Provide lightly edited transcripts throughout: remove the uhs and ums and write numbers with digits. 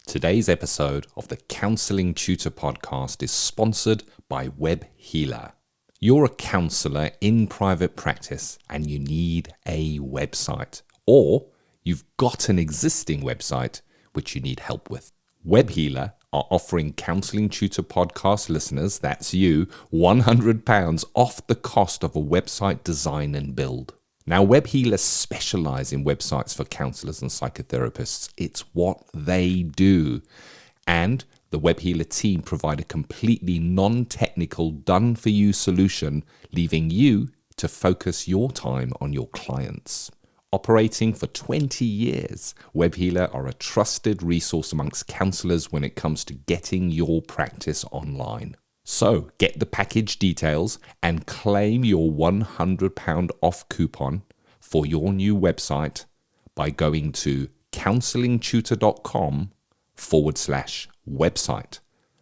Today's episode of the Counselling Tutor Podcast is sponsored by Web Healer. You're a counsellor in private practice and you need a website, or you've got an existing website which you need help with. Web Healer are offering Counselling Tutor Podcast listeners, that's you, £100 off the cost of a website design and build. Now, Web Healers specialize in websites for counselors and psychotherapists. It's what they do. And the Web Healer team provide a completely non-technical, done-for-you solution, leaving you to focus your time on your clients. Operating for 20 years, Web Healer are a trusted resource amongst counselors when it comes to getting your practice online. So get the package details and claim your £100 off coupon for your new website by going to counsellingtutor.com/website.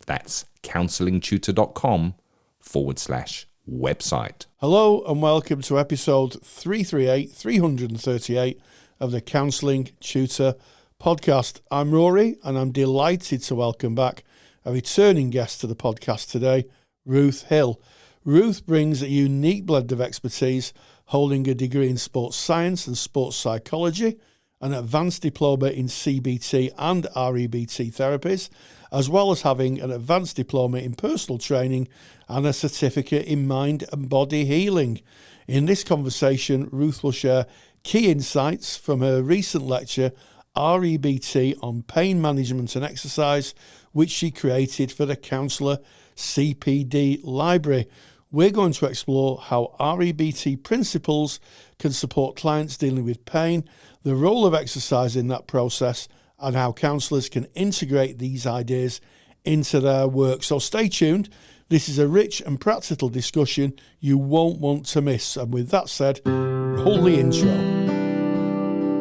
That's counsellingtutor.com/website. Hello and welcome to episode 338 of the Counselling Tutor Podcast. I'm Rory and I'm delighted to welcome back a returning guest to the podcast today, Ruth Hill. Ruth brings a unique blend of expertise, holding a degree in sports science and sports psychology, an advanced diploma in CBT and REBT therapies, as well as having an advanced diploma in personal training and a certificate in mind and body healing. In this conversation, Ruth will share key insights from her recent lecture, REBT on pain management and exercise, which she created for the Counsellor CPD Library. We're going to explore how REBT principles can support clients dealing with pain, the role of exercise in that process, and how counsellors can integrate these ideas into their work. So stay tuned. This is a rich and practical discussion you won't want to miss. And with that said, roll the intro.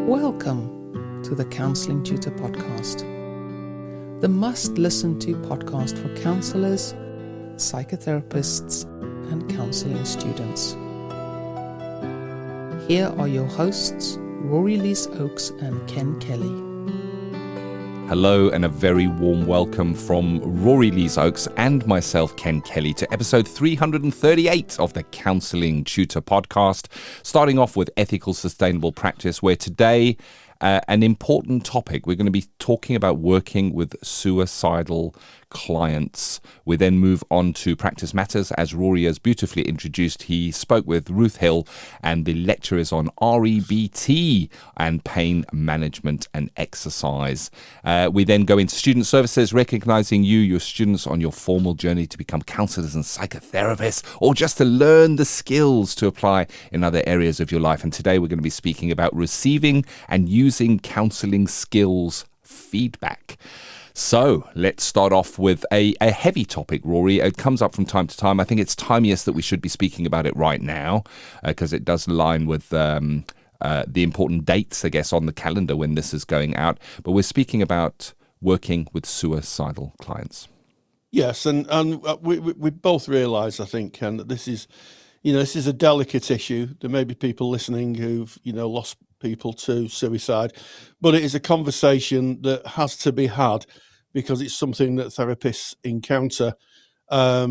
Welcome to the Counselling Tutor Podcast, the must-listen-to podcast for counsellors, psychotherapists, and counselling students. Here are your hosts, Rory Oakes and Ken Kelly. Hello and a very warm welcome from Rory Oakes and myself, Ken Kelly, to episode 338 of the Counselling Tutor Podcast, starting off with ethical sustainable practice, where today an important topic. We're going to be talking about working with suicidal clients. We then move on to practice matters. As Rory has beautifully introduced, he spoke with Ruth Hill, and the lecture is on REBT and pain management and exercise. We then go into student services, recognizing you, your students, on your formal journey to become counselors and psychotherapists, or just to learn the skills to apply in other areas of your life. And today we're going to be speaking about receiving and using counselling skills feedback. So let's start off with a heavy topic, Rory. It comes up from time to time. I think it's timiest that we should be speaking about it right now because it does align with the important dates, I guess, on the calendar when this is going out. But we're speaking about working with suicidal clients. Yes, and we both realise, I think, Ken, that this is a delicate issue. There may be people listening who've, lost people to suicide, but it is a conversation that has to be had because it's something that therapists encounter, a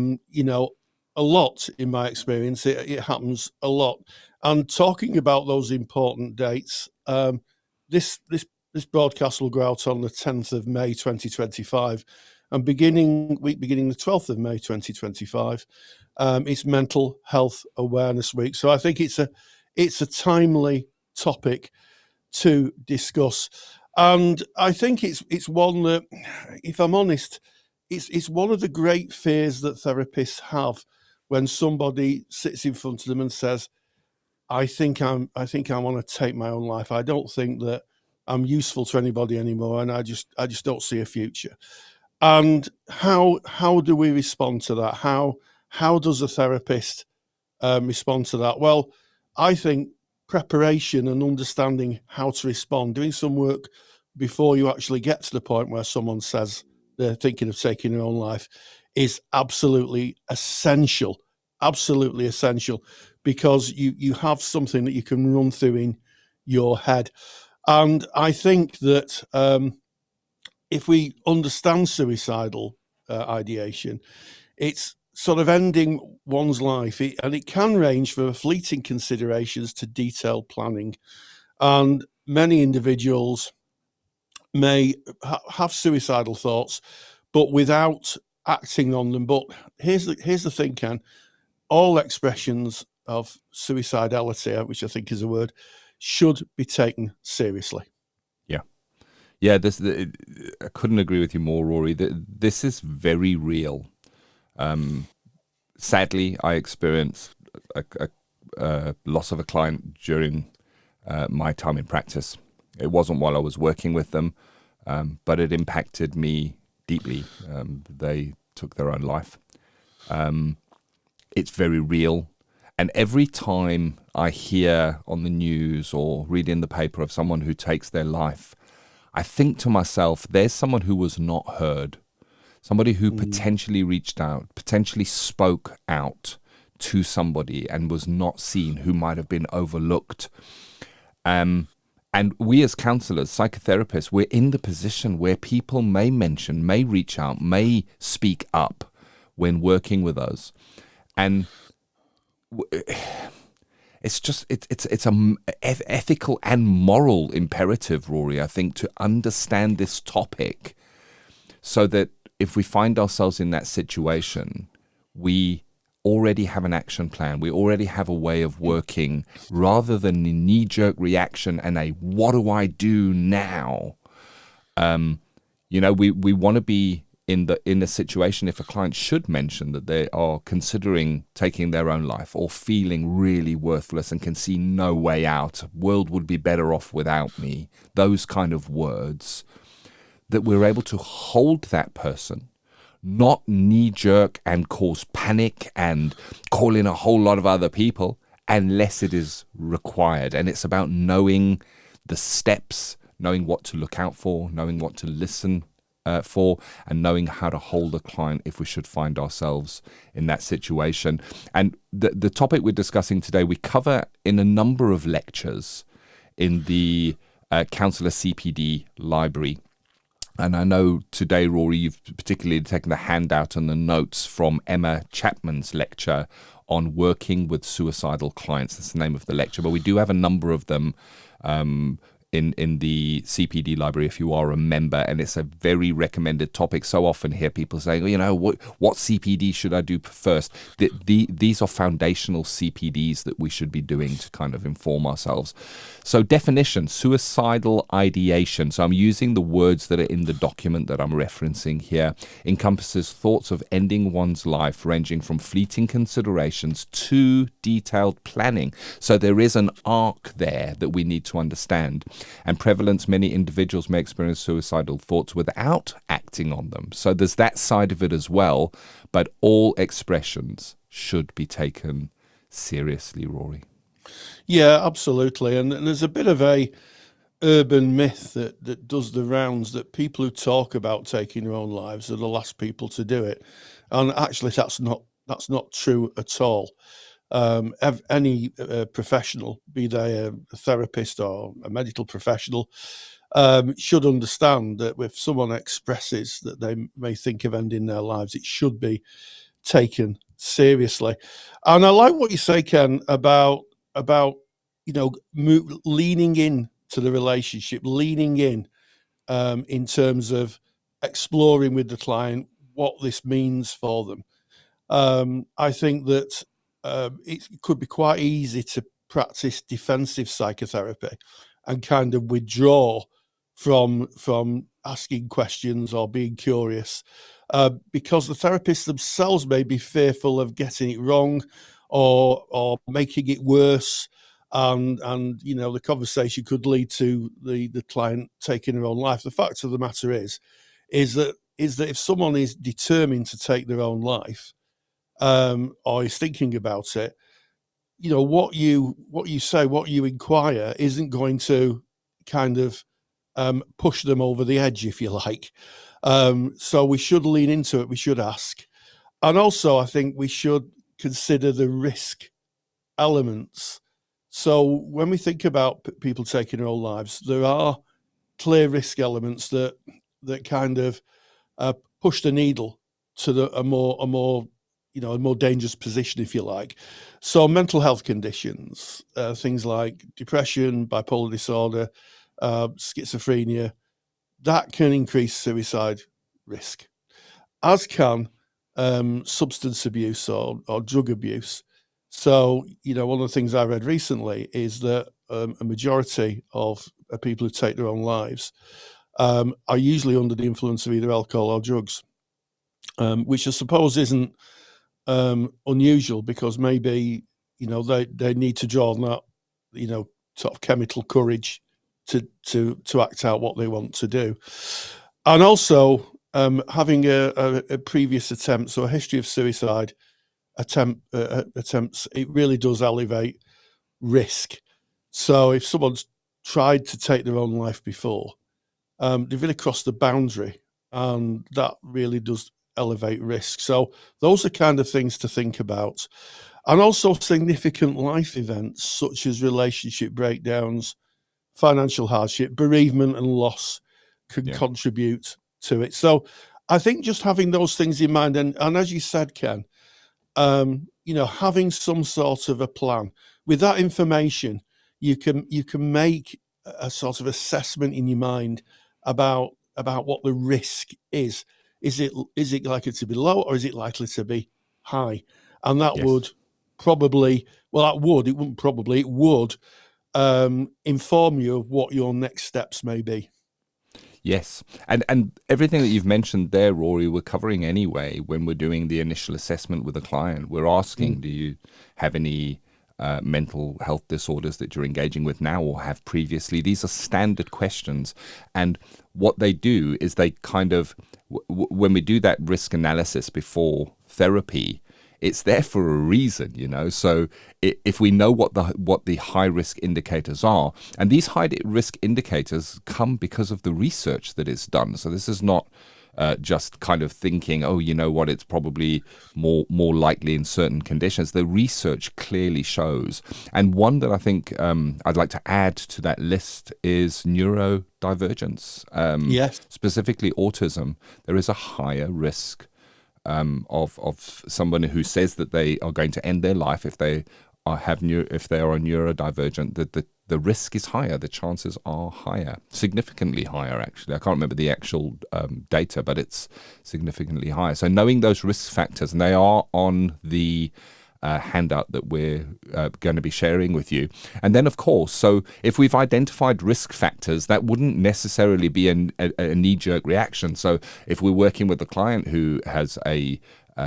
lot in my experience. It happens a lot. And talking about those important dates, this broadcast will go out on the 10th of May 2025, and beginning the 12th of May 2025, it's Mental Health Awareness Week. So I think it's a timely topic to discuss, and I think it's one that, if I'm honest, it's one of the great fears that therapists have when somebody sits in front of them and says, I think I want to take my own life. I don't think that I'm useful to anybody anymore, and I just don't see a future. And how do we respond to that? How does a therapist respond to that? Well, I think preparation and understanding how to respond, doing some work before you actually get to the point where someone says they're thinking of taking their own life, is absolutely essential, because you have something that you can run through in your head. And I think that if we understand suicidal ideation, it's sort of ending one's life, and it can range from fleeting considerations to detailed planning. And many individuals may have suicidal thoughts, but without acting on them. But here's the thing, Ken. All expressions of suicidality, which I think is a word, should be taken seriously. Yeah, I couldn't agree with you more, Rory. This is very real. Sadly, I experienced a loss of a client during my time in practice. It wasn't while I was working with them, but it impacted me deeply. They took their own life. It's very real. And every time I hear on the news or read in the paper of someone who takes their life, I think to myself, there's someone who was not heard, somebody who potentially reached out, potentially spoke out to somebody and was not seen, who might have been overlooked. And we as counselors, psychotherapists, we're in the position where people may mention, may reach out, may speak up when working with us. And it's just it's a ethical and moral imperative, Rory, I think, to understand this topic, so that if we find ourselves in that situation, we already have an action plan. We already have a way of working, rather than a knee-jerk reaction and a "what do I do now?" We want to be in a situation, if a client should mention that they are considering taking their own life or feeling really worthless and can see no way out, world would be better off without me, those kind of words, that we're able to hold that person, not knee-jerk and cause panic and call in a whole lot of other people unless it is required. And it's about knowing the steps, knowing what to look out for, knowing what to listen for, and knowing how to hold a client if we should find ourselves in that situation. And the topic we're discussing today, we cover in a number of lectures in the Counsellor CPD library. And I know today, Rory, you've particularly taken the handout and the notes from Emma Chapman's lecture on working with suicidal clients. That's the name of the lecture. But we do have a number of them in the CPD library if you are a member, and it's a very recommended topic. So often hear people saying, what CPD should I do first? These are foundational CPDs that we should be doing to kind of inform ourselves. So definition, suicidal ideation. So I'm using the words that are in the document that I'm referencing here. Encompasses thoughts of ending one's life, ranging from fleeting considerations to detailed planning. So there is an arc there that we need to understand. And prevalence, many individuals may experience suicidal thoughts without acting on them. So there's that side of it as well. But all expressions should be taken seriously, Rory. Yeah, absolutely. And there's a bit of a urban myth that does the rounds, that people who talk about taking their own lives are the last people to do it. And actually, that's not true at all. Any professional, be they a therapist or a medical professional, should understand that if someone expresses that they may think of ending their lives, it should be taken seriously. And I like what you say, Ken, about leaning in to the relationship, leaning in terms of exploring with the client what this means for them. I think that it could be quite easy to practice defensive psychotherapy and kind of withdraw from asking questions or being curious, because the therapists themselves may be fearful of getting it wrong or making it worse, and the conversation could lead to the client taking their own life. The fact of the matter is that if someone is determined to take their own life, or is thinking about it, what you say, what you inquire, isn't going to kind of push them over the edge, if you like. So we should lean into it. We should ask, and also I think we should consider the risk elements. So when we think about people taking their own lives, there are clear risk elements that that kind of push the needle to a more dangerous position, if you like. So mental health conditions, things like depression, bipolar disorder, schizophrenia, that can increase suicide risk, as can substance abuse or drug abuse. So, one of the things I read recently is that a majority of people who take their own lives are usually under the influence of either alcohol or drugs, which I suppose isn't unusual, because maybe, they need to draw on that, sort of chemical courage to act out what they want to do. And also having a previous attempt, so a history of suicide attempts, it really does elevate risk. So if someone's tried to take their own life before, they've really crossed the boundary, and that really does elevate risk. So those are kind of things to think about. And also significant life events such as relationship breakdowns, financial hardship, bereavement and loss can contribute to it. So I think just having those things in mind, and as you said, Ken, having some sort of a plan. With that information, you can make a sort of assessment in your mind about what the risk is. Is it likely to be low, or is it likely to be high? And that would probably, it would inform you of what your next steps may be. Yes. And everything that you've mentioned there, Rory, we're covering anyway when we're doing the initial assessment with a client. We're asking, do you have any mental health disorders that you're engaging with now or have previously? These are standard questions. And what they do is they kind of, when we do that risk analysis before therapy, it's there for a reason, So if we know what the high risk indicators are, and these high risk indicators come because of the research that is done. So this is not just kind of thinking, oh, you know what, it's probably more likely in certain conditions. The research clearly shows. And one that I think I'd like to add to that list is neurodivergence. Yes. Specifically autism. There is a higher risk of someone who says that they are going to end their life if they are neurodivergent. That the risk is higher, the chances are higher, significantly higher. Actually, I can't remember the actual data, but it's significantly higher. So knowing those risk factors, and they are on the handout that we're going to be sharing with you. And then, of course, so if we've identified risk factors, that wouldn't necessarily be a knee-jerk reaction. So if we're working with a client who has a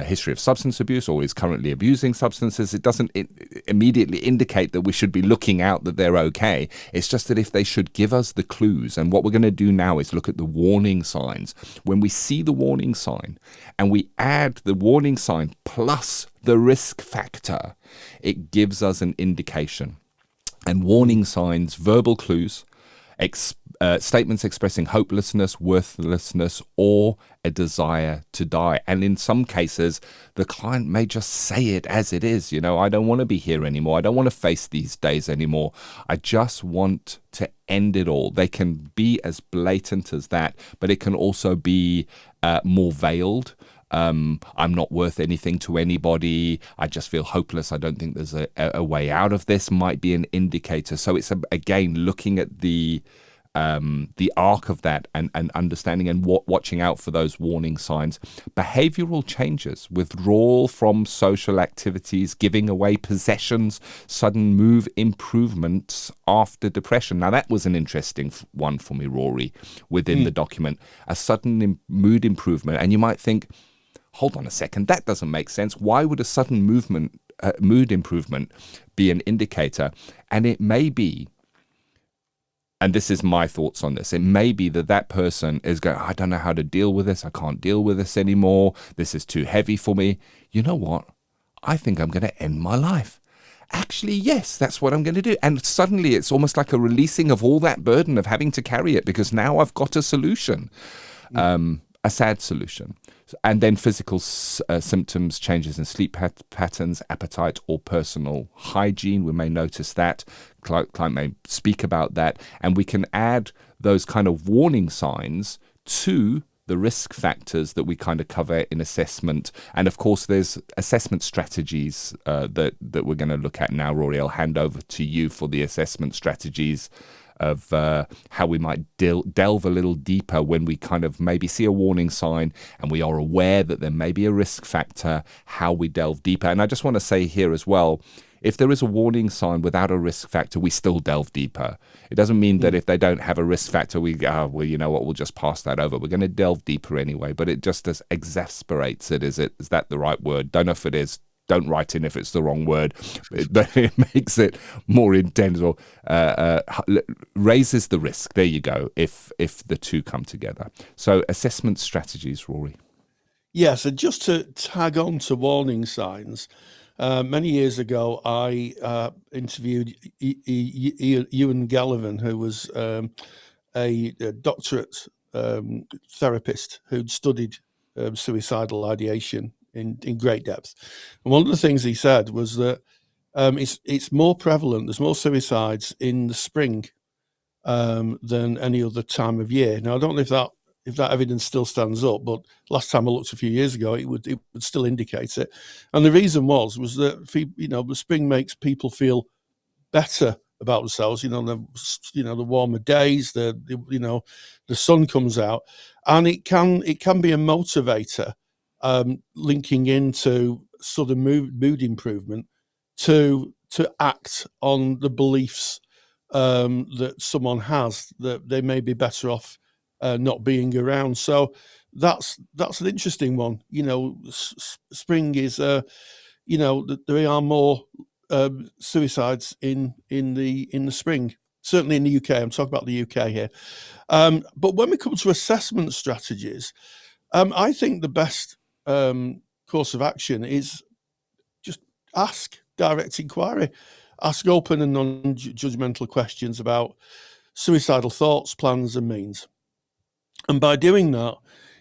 history of substance abuse or is currently abusing substances, it doesn't immediately indicate that we should be looking out that they're okay. It's just that if they should give us the clues, and what we're going to do now is look at the warning signs. When we see the warning sign and we add the warning sign plus the risk factor, it gives us an indication. And warning signs, verbal clues, statements expressing hopelessness, worthlessness, or a desire to die. And in some cases, the client may just say it as it is. I don't want to be here anymore. I don't want to face these days anymore. I just want to end it all. They can be as blatant as that, but it can also be more veiled. I'm not worth anything to anybody. I just feel hopeless. I don't think there's a way out of this, might be an indicator. So it's, again, looking at the arc of that and understanding and watching out for those warning signs. Behavioral changes, withdrawal from social activities, giving away possessions, sudden mood improvements after depression. Now, that was an interesting one for me, Rory, within the document. A sudden mood improvement. And you might think, hold on a second, that doesn't make sense. Why would a sudden mood improvement be an indicator? And it may be, and this is my thoughts on this, it may be that person is going, I don't know how to deal with this. I can't deal with this anymore. This is too heavy for me. You know what? I think I'm going to end my life. Actually, yes, that's what I'm going to do. And suddenly it's almost like a releasing of all that burden of having to carry it, because now I've got a solution, a sad solution. And then physical symptoms, changes in sleep patterns, appetite, or personal hygiene. We may notice that. Client may speak about that. And we can add those kind of warning signs to the risk factors that we kind of cover in assessment. And of course, there's assessment strategies that we're going to look at now. Rory, I'll hand over to you for the assessment strategies of how we might delve a little deeper when we kind of maybe see a warning sign and we are aware that there may be a risk factor, how we delve deeper. And I just want to say here as well, if there is a warning sign without a risk factor, we still delve deeper. It doesn't mean that if they don't have a risk factor, we go, well, you know what, we'll just pass that over. We're going to delve deeper anyway, but it just exasperates it. Is that the right word? Don't know if it is. Don't write in if it's the wrong word. It makes it more intense or raises the risk. There you go, if the two come together. So assessment strategies, Rory. Yeah, so just to tag on to warning signs, many years ago, I interviewed Ewan Gallivan, who was a doctorate therapist who'd studied suicidal ideation in great depth. And one of the things he said was that it's more prevalent, there's more suicides in the spring than any other time of year. Now, I don't know if that evidence still stands up, but last time I looked a few years ago, it would still indicate it. And the reason was that the spring makes people feel better about themselves. The warmer days, the sun comes out, and it can be a motivator, linking into sudden mood improvement to act on the beliefs that someone has that they may be better off not being around. So that's an interesting one. Spring is there are more suicides in the spring, certainly in the UK. I'm talking about the UK here. But when we come to assessment strategies, I think the best course of action is just ask direct inquiry, ask open and non-judgmental questions about suicidal thoughts, plans, and means. And by doing that,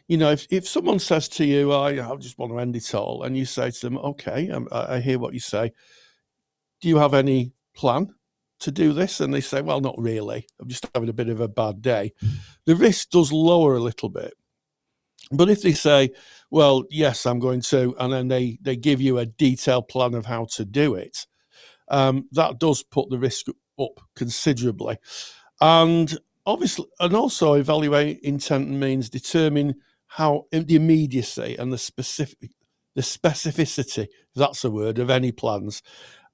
if someone says to you, I just want to end it all, and you say to them, okay, I hear what you say. Do you have any plan to do this? And they say, well, not really. I'm just having a bit of a bad day. The risk does lower a little bit. But if they say, well, yes, I'm going to, and then they give you a detailed plan of how to do it, that does put the risk up considerably. And obviously, and also evaluate intent and means, determine how the immediacy and the specificity, if that's a word, of any plans,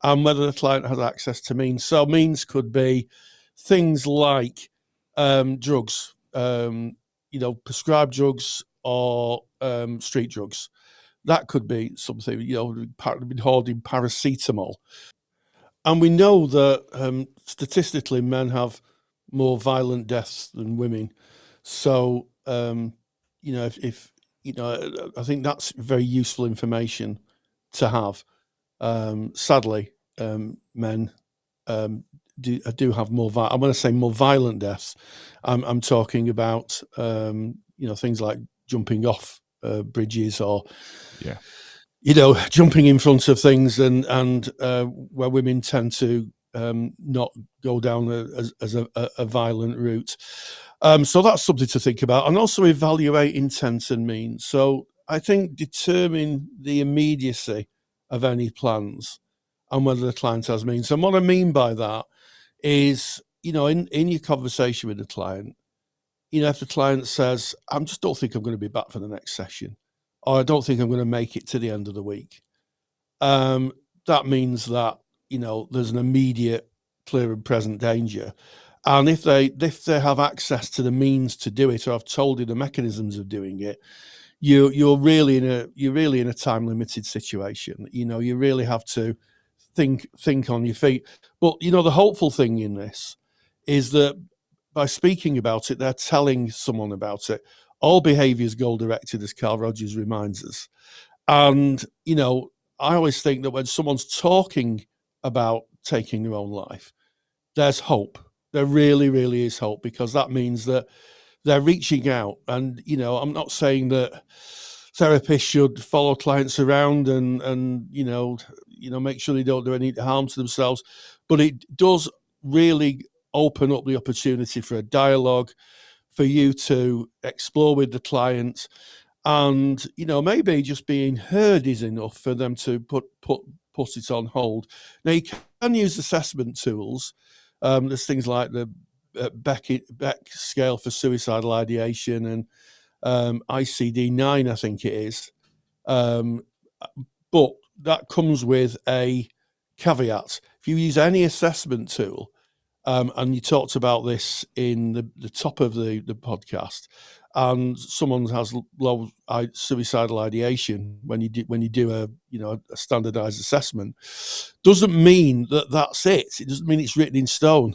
and whether the client has access to means. So means could be things like drugs, prescribed drugs or street drugs. That could be something, been hoarding paracetamol. And we know that statistically men have more violent deaths than women. So, if I think that's very useful information to have. Sadly, men do have more. I'm going to say more violent deaths. I'm talking about things like jumping off bridges or jumping in front of things, and where women tend to not go down as a violent route. So that's something to think about, and also evaluate intent and means. So I think determine the immediacy of any plans and whether the client has means. And what I mean by that is, in your conversation with the client, if the client says, I just don't think I'm going to be back for the next session, or I don't think I'm going to make it to the end of the week, that means that, there's an immediate, clear and present danger. And if they have access to the means to do it, or I've told you the mechanisms of doing it, you're really in a time limited situation. You really have to think on your feet. But the hopeful thing in this is that by speaking about it, they're telling someone about it. All behaviour is goal directed, as Carl Rogers reminds us. And I always think that when someone's talking about taking their own life, there's hope. There really, really is hope, because that means that they're reaching out. And, I'm not saying that therapists should follow clients around and make sure they don't do any harm to themselves, but it does really open up the opportunity for a dialogue, for you to explore with the client, and maybe just being heard is enough for them to put it on hold. Now you can use assessment tools. There's things like the Beck scale for suicidal ideation and ICD-9, I think it is. But that comes with a caveat. If you use any assessment tool, and you talked about this in the top of the podcast, and someone has low suicidal ideation, when you do a standardized assessment, doesn't mean that that's it. It doesn't mean it's written in stone.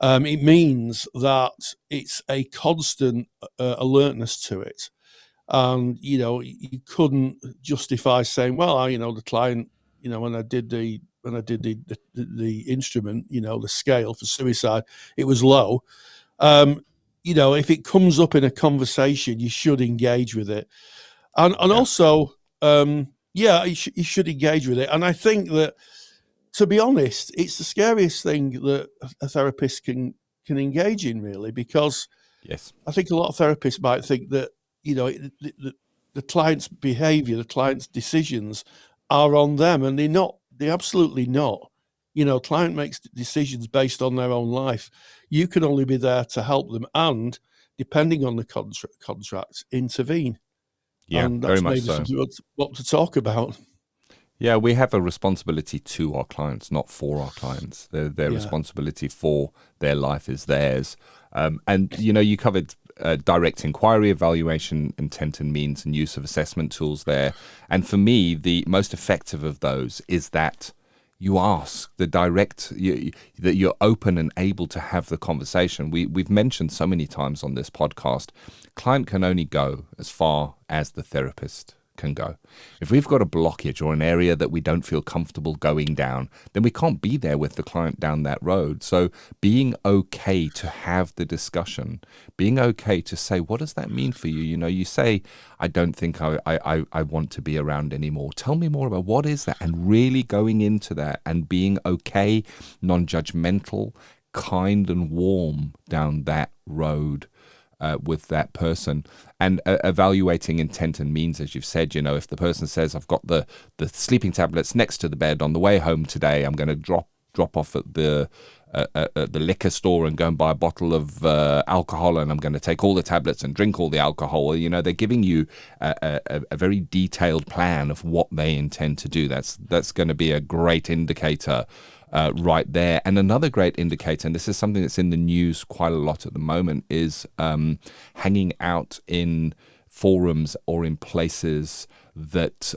It means that it's a constant alertness to it. And you couldn't justify saying, well, the client, when I did the instrument, the scale for suicide, it was low. If it comes up in a conversation, you should engage with it, and also, you should engage with it. And I think that, to be honest, it's the scariest thing that a therapist can engage in, really, because yes, I think a lot of therapists might think that the client's behaviour, the client's decisions are on them, and they're not. They're absolutely not. Client makes decisions based on their own life. You can only be there to help them, and depending on the contract, intervene. Yeah, and very that's much maybe so. something what to talk about. Yeah, we have a responsibility to our clients, not for our clients. Their responsibility for their life is theirs. And you covered direct inquiry, evaluation, intent and means, and use of assessment tools there. And for me, the most effective of those is that you ask the direct, that you're open and able to have the conversation. We've mentioned so many times on this podcast, client can only go as far as the therapist can go. If we've got a blockage or an area that we don't feel comfortable going down, then we can't be there with the client down that road. So being okay to have the discussion, being okay to say, what does that mean for you? You say, I don't think I want to be around anymore. Tell me more about what is that, and really going into that and being okay, non-judgmental, kind and warm down that road with that person, and evaluating intent and means, as you've said. If the person says, I've got the sleeping tablets next to the bed on the way home today, I'm going to drop off at the liquor store and go and buy a bottle of alcohol, and I'm going to take all the tablets and drink all the alcohol. They're giving you a very detailed plan of what they intend to do. That's going to be a great indicator right there. And another great indicator, and this is something that's in the news quite a lot at the moment, is hanging out in forums or in places that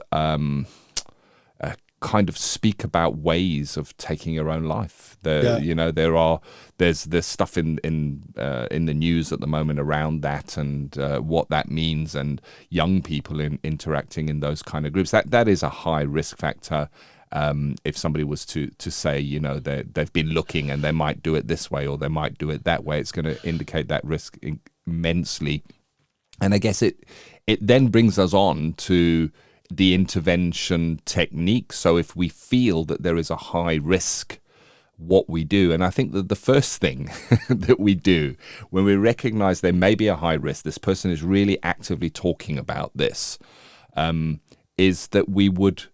kind of speak about ways of taking your own life. There's stuff in the news at the moment around that, and what that means, and young people interacting in those kind of groups. That is a high risk factor. If somebody was to say, they've been looking and they might do it this way or they might do it that way, it's going to indicate that risk immensely. And I guess it then brings us on to the intervention technique. So if we feel that there is a high risk, what we do, and I think that the first thing that we do when we recognize there may be a high risk, this person is really actively talking about this, is that we would,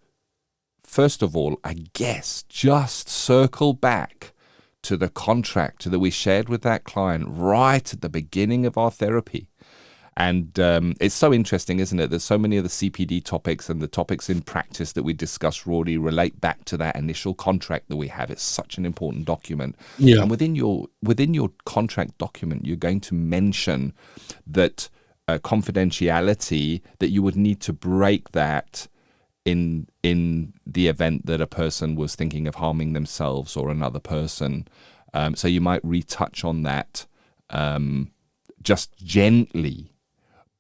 first of all, I guess, just circle back to the contract that we shared with that client right at the beginning of our therapy. And it's so interesting, isn't it, that so many of the CPD topics and the topics in practice that we discuss, Rory, relate back to that initial contract that we have. It's such an important document. Yeah. And within your contract document, you're going to mention that confidentiality, that you would need to break that in the event that a person was thinking of harming themselves or another person. So you might retouch on that just gently,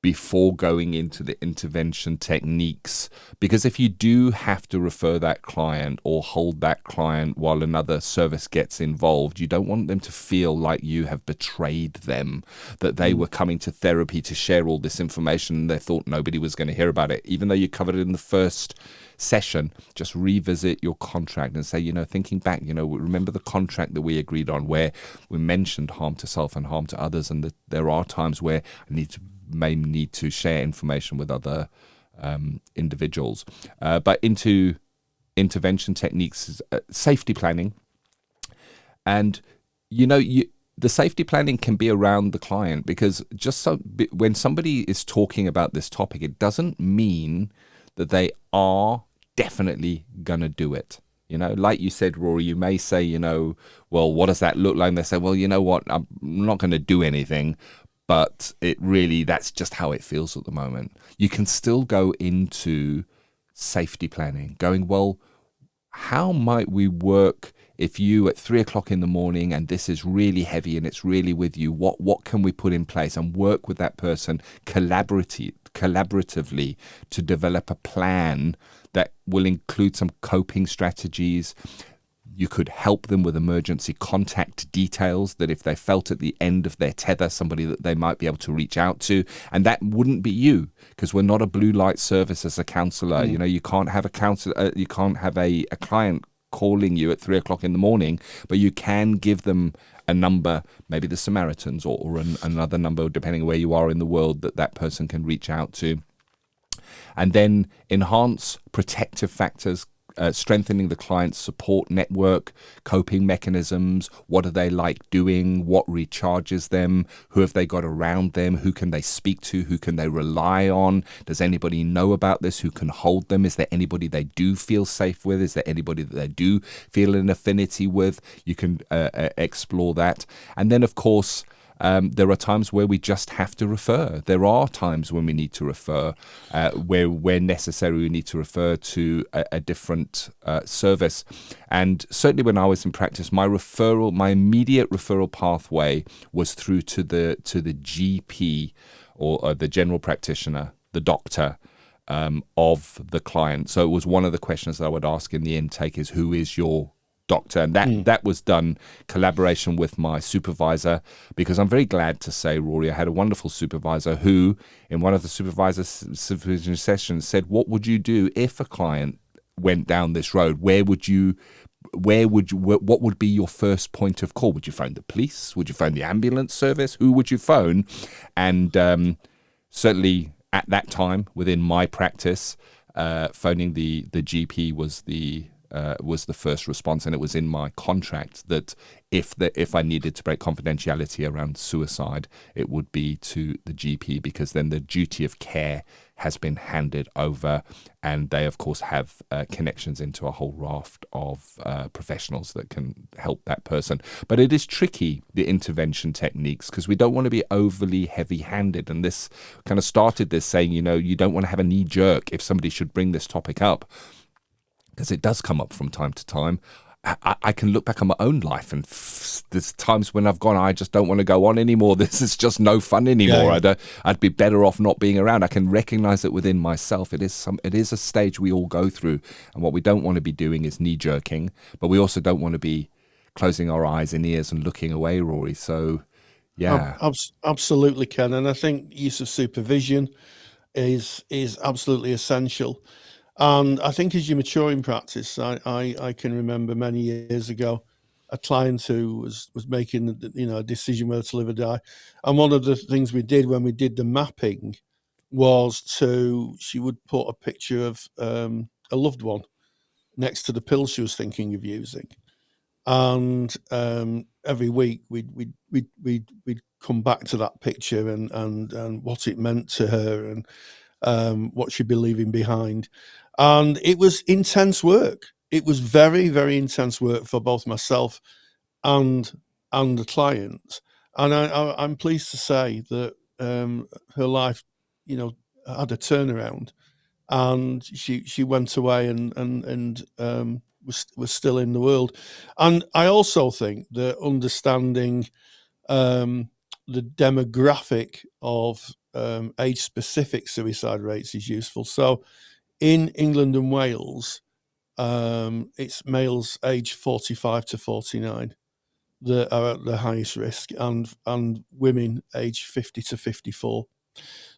before going into the intervention techniques, because if you do have to refer that client or hold that client while another service gets involved, you don't want them to feel like you have betrayed them, that they were coming to therapy to share all this information and they thought nobody was going to hear about it. Even though you covered it in the first session, just revisit your contract and say, thinking back, remember the contract that we agreed on where we mentioned harm to self and harm to others, and that there are times where I may need to share information with other individuals. But into intervention techniques, safety planning, and the safety planning can be around the client, because when somebody is talking about this topic, it doesn't mean that they are definitely gonna do it. Like you said, Rory, you may say, well, what does that look like? And they say, well, you know what, I'm not going to do anything. But that's just how it feels at the moment. You can still go into safety planning, going, well, how might we work if you at 3:00 in the morning and this is really heavy and it's really with you, what can we put in place, and work with that person collaboratively to develop a plan that will include some coping strategies. You could help them with emergency contact details, that if they felt at the end of their tether, somebody that they might be able to reach out to. And that wouldn't be you, because we're not a blue light service as a counsellor. You can't have a counselor, you can't have a client calling you at 3:00 in the morning, but you can give them a number, maybe the Samaritans or another number, depending on where you are in the world, that person can reach out to. And then enhance protective factors, strengthening the client's support network, coping mechanisms. What are they like doing? What recharges them? Who have they got around them? Who can they speak to? Who can they rely on? Does anybody know about this? Who can hold them? Is there anybody they do feel safe with? Is there anybody that they do feel an affinity with? You can explore that. And then, of course, there are times where we just have to refer. There are times when we need to refer, where necessary, we need to refer to a different service. And certainly when I was in practice, my immediate referral pathway was through to the GP or the general practitioner, the doctor of the client. So it was one of the questions that I would ask in the intake is, who is your doctor? And that was done collaboration with my supervisor, because I'm very glad to say, Rory, I had a wonderful supervisor who, in one of the supervision sessions, said, what would you do if a client went down this road? What would be your first point of call? Would you phone the police? Would you phone the ambulance service? Who would you phone? And certainly at that time within my practice, phoning the GP was the first response, and it was in my contract that if I needed to break confidentiality around suicide, it would be to the GP, because then the duty of care has been handed over, and they of course have connections into a whole raft of professionals that can help that person. But it is tricky, the intervention techniques, because we don't want to be overly heavy-handed, and this kind of started this saying, you don't want to have a knee jerk if somebody should bring this topic up, because it does come up from time to time. I can look back on my own life, and there's times when I've gone, I just don't want to go on anymore. This is just no fun anymore. Yeah. I'd be better off not being around. I can recognize it within myself. It is a stage we all go through, and what we don't want to be doing is knee jerking, but we also don't want to be closing our eyes and ears and looking away, Rory. So, yeah, absolutely, Ken. And I think use of supervision is absolutely essential. And I think as you mature in practice, I can remember many years ago a client who was making a decision whether to live or die. And one of the things we did when we did the mapping was she would put a picture of a loved one next to the pill she was thinking of using. And every week we'd come back to that picture and what it meant to her and what she'd be leaving behind. And it was intense work. It was very, very intense work for both myself and the client. And I'm pleased to say that her life, had a turnaround, and she went away and was still in the world. And I also think that understanding the demographic of age-specific suicide rates is useful. So in England and Wales, it's males aged 45 to 49 that are at the highest risk, and women aged 50 to 54.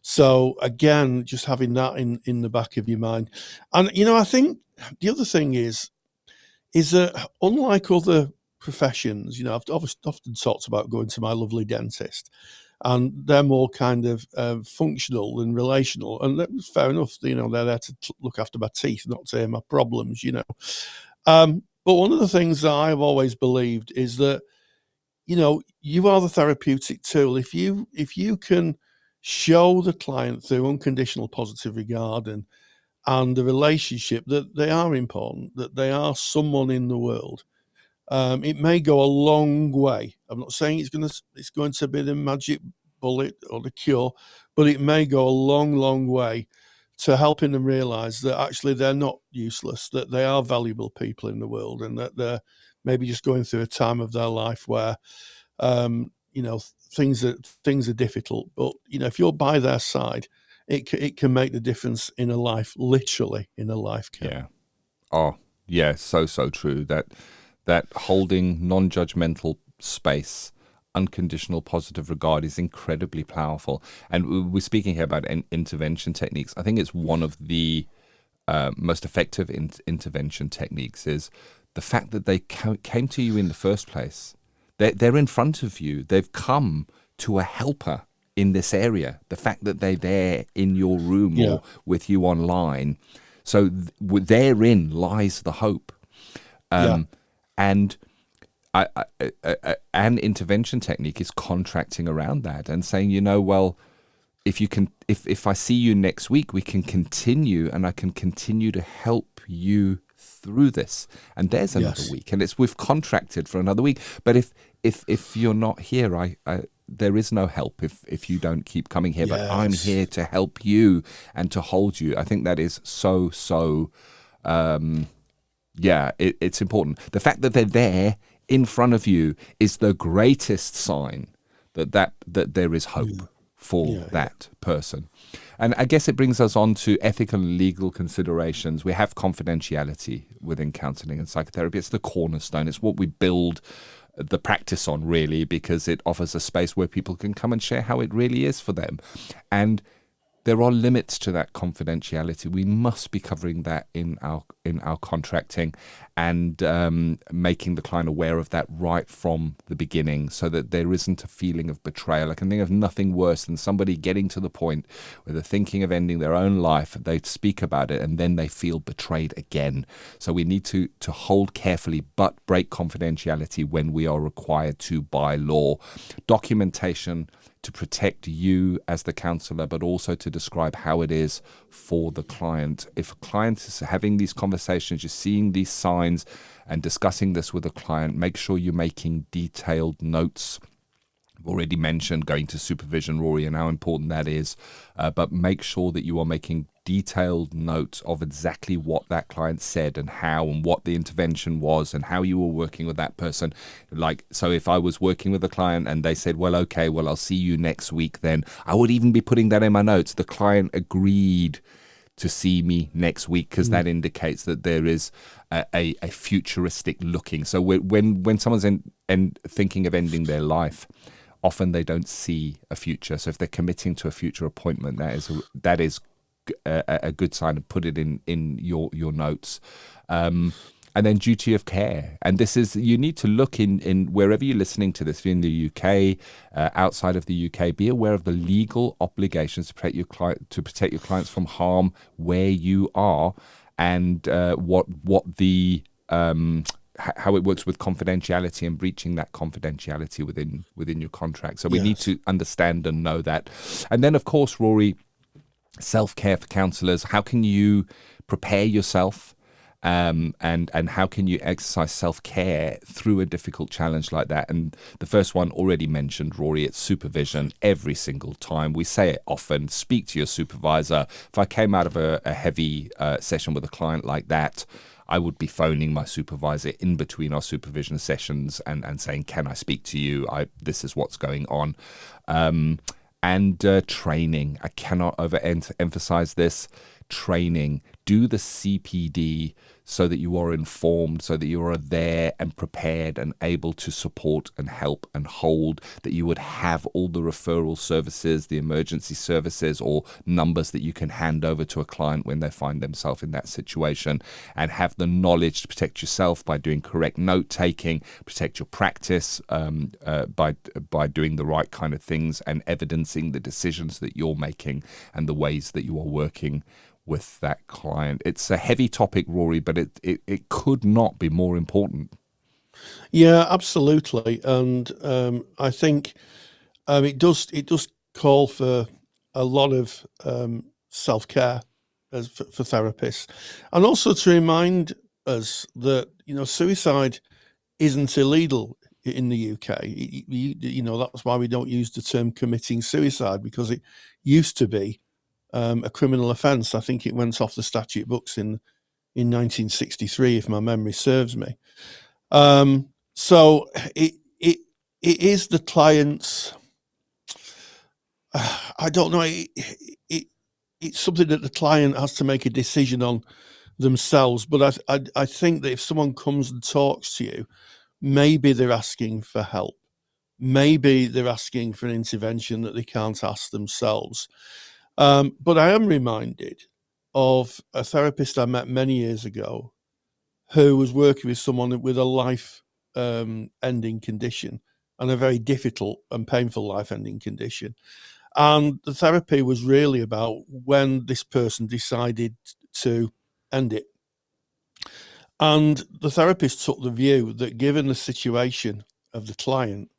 So again, just having that in the back of your mind. And, I think the other thing is that unlike other professions, I've often talked about going to my lovely dentist, and they're more kind of functional and relational. And that's fair enough, they're there to look after my teeth, not to hear my problems, But one of the things that I've always believed is that, you are the therapeutic tool. If you can show the client through unconditional positive regard and the relationship that they are important, that they are someone in the world, it may go a long way. I'm not saying it's going to be the magic bullet or the cure, but it may go a long, long way to helping them realise that actually they're not useless, that they are valuable people in the world, and that they're maybe just going through a time of their life where, things are difficult. But if you're by their side, it can make the difference in a life, literally in a life. Ken. Yeah. Oh, yeah. So true. That holding non-judgmental space, unconditional positive regard is incredibly powerful. And we're speaking here about intervention techniques. I think it's one of the most effective intervention techniques is the fact that they came to you in the first place. They're in front of you. They've come to a helper in this area. The fact that they're there in your room or with you online. So therein lies the hope. And an intervention technique is contracting around that and saying, well, if I see you next week, we can continue, and I can continue to help you through this. And there's another week, and we've contracted for another week. But if you're not here, there is no help if you don't keep coming here. But I'm here to help you and to hold you. I think that is so. It's important. The fact that they're there in front of you is the greatest sign that there is hope for that person. And I guess it brings us on to ethical and legal considerations. We have confidentiality within counselling and psychotherapy. It's the cornerstone. It's what we build the practice on, really, because it offers a space where people can come and share how it really is for them. And there are limits to that confidentiality. We must be covering that in our contracting and making the client aware of that right from the beginning, so that there isn't a feeling of betrayal. I can think of nothing worse than somebody getting to the point where they're thinking of ending their own life. They speak about it and then they feel betrayed again. So we need to hold carefully, but break confidentiality when we are required to by law. Documentation to protect you as the counsellor, but also to describe how it is for the client. If a client is having these conversations, you're seeing these signs and discussing this with a client, make sure you're making detailed notes. I've already mentioned going to supervision, Rory, and how important that is, but make sure that you are making detailed notes of exactly what that client said and how, and what the intervention was and how you were working with that person. So if I was working with a client and they said, I'll see you next week, then I would even be putting that in my notes. The client agreed to see me next week, because that indicates that there is a futuristic looking. So when someone's thinking of ending their life, often they don't see a future. So if they're committing to a future appointment, that is a good sign to put it in your notes. And then duty of care. And this is, you need to look in wherever you're listening to this, if you're in the UK, outside of the UK, be aware of the legal obligations to protect your clients from harm where you are, and what the how it works with confidentiality and breaching that confidentiality within your contract. So we need to understand and know that. And then, of course, Rory, self-care for counsellors. How can you prepare yourself, and how can you exercise self-care through a difficult challenge like that? And the first one already mentioned, Rory, it's supervision. Every single time, we say it often, speak to your supervisor. If I came out of a heavy session with a client like that, I would be phoning my supervisor in between our supervision sessions and saying, can I speak to you? This is what's going on. And training. I cannot overemphasize this. Training. Do the CPD so that you are informed, so that you are there and prepared and able to support and help and hold, that you would have all the referral services, the emergency services or numbers that you can hand over to a client when they find themselves in that situation, and have the knowledge to protect yourself by doing correct note taking, protect your practice by doing the right kind of things and evidencing the decisions that you're making and the ways that you are working with that client. It's a heavy topic, Rory, but it could not be more important. Yeah, absolutely. And I think it does call for a lot of self-care for therapists, and also to remind us that suicide isn't illegal in the UK. That's why we don't use the term committing suicide, because it used to be a criminal offence. I think it went off the statute books in 1963, if my memory serves me. So it is the client's. I don't know. It's something that the client has to make a decision on themselves. But I think that if someone comes and talks to you, maybe they're asking for help. Maybe they're asking for an intervention that they can't ask themselves. But I am reminded of a therapist I met many years ago who was working with someone with a life-ending condition, and a very difficult and painful life-ending condition. And the therapy was really about when this person decided to end it. And the therapist took the view that, given the situation of the client,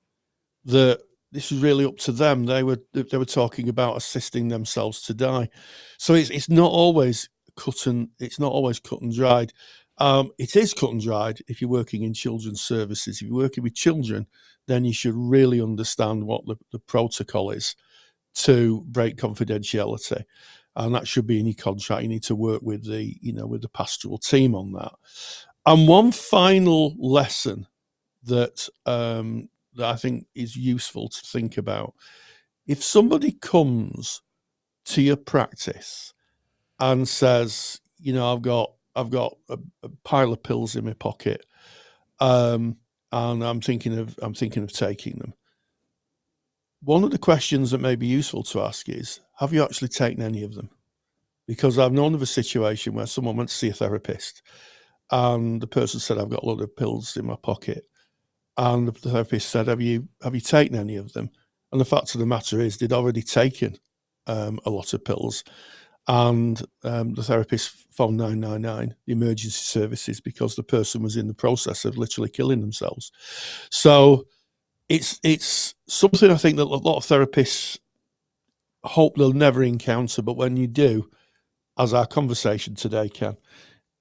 that this was really up to them. They were talking about assisting themselves to die. So it's not always cut and dried. It is cut and dried if you're working in children's services. If you're working with children, then you should really understand what the protocol is to break confidentiality, and that should be in your contract. You need to work with the pastoral team on that. And one final lesson that I think is useful to think about: if somebody comes to your practice and says, I've got a pile of pills in my pocket, and I'm thinking of taking them. One of the questions that may be useful to ask is, have you actually taken any of them? Because I've known of a situation where someone went to see a therapist and the person said, I've got a lot of pills in my pocket. And the therapist said, have you taken any of them? And the fact of the matter is, they'd already taken a lot of pills. And the therapist phoned 999, the emergency services, because the person was in the process of literally killing themselves. So it's something I think that a lot of therapists hope they'll never encounter. But when you do, as our conversation today can,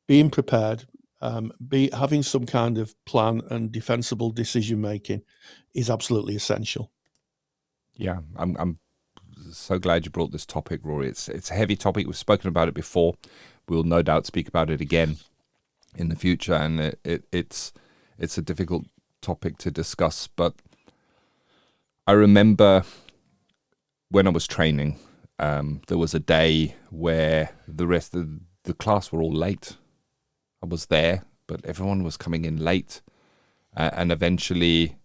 being prepared, having some kind of plan and defensible decision making is absolutely essential. Yeah, I'm so glad you brought this topic, Rory. It's a heavy topic. We've spoken about it before. We'll no doubt speak about it again in the future, and it's a difficult topic to discuss. But I remember when I was training, there was a day where the rest of the class were all late. I was there, but everyone was coming in late, and eventually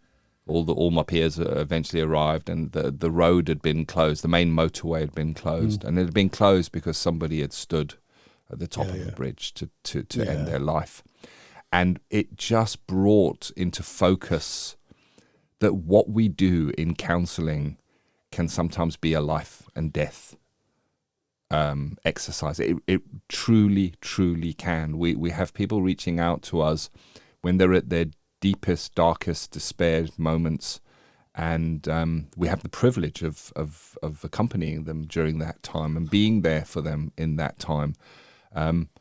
all my peers eventually arrived, and the road had been closed. The main motorway had been closed, and it had been closed because somebody had stood at the top of the bridge to end their life. And it just brought into focus that what we do in counselling can sometimes be a life and death exercise. It truly, truly can. We have people reaching out to us when they're at their deepest, darkest despair moments, and we have the privilege of accompanying them during that time and being there for them in that time.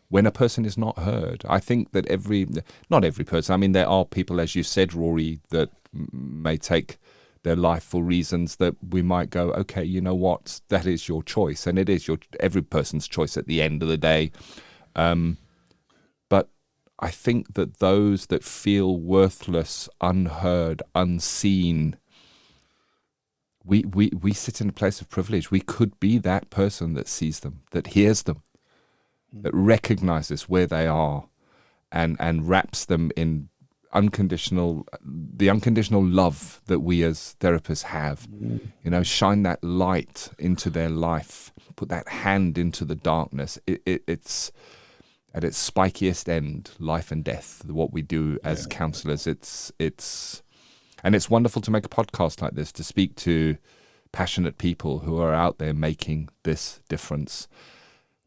When a person is not heard, I think that not every person, I mean, there are people, as you said, Rory, that may take their life for reasons that we might go, okay, you know what, that is your choice, and it is every person's choice at the end of the day. But I think that those that feel worthless, unheard, unseen, we sit in a place of privilege. We could be that person that sees them, that hears them, that recognizes where they are, and wraps them in the unconditional love that we as therapists have. Shine that light into their life, put that hand into the darkness. It's at its spikiest end, life and death, what we do as counselors. And it's wonderful to make a podcast like this, to speak to passionate people who are out there making this difference.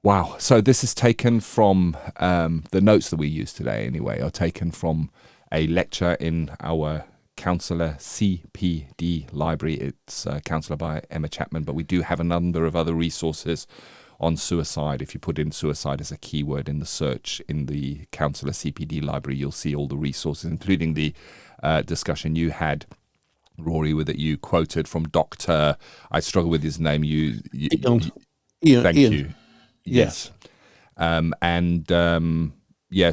Wow. So this is taken from the notes that we use today anyway, are taken from a lecture in our Counsellor CPD library. It's Counsellor by Emma Chapman, but we do have a number of other resources on suicide. If you put in suicide as a keyword in the search in the Counselor CPD library, you'll see all the resources, including the discussion you had, Rory, that you quoted from Dr. I struggle with his name. Thank Ian. you. Yes.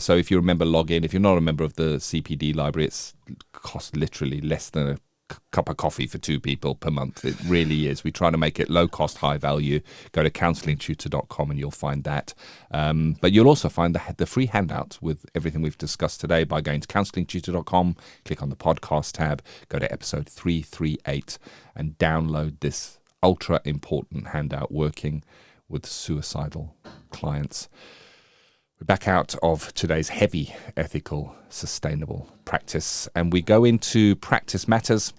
So if you remember, log in. If you're not a member of the CPD library, it's costs literally less than a cup of coffee for 2 people per month. It really is. We try to make it low cost, high value. Go to counsellingtutor.com and you'll find that. But you'll also find the free handout with everything we've discussed today by going to counsellingtutor.com, click on the podcast tab, go to episode 338 and download this ultra important handout, Working with Suicidal Clients. We're back out of today's heavy ethical, sustainable practice, and we go into Practice Matters,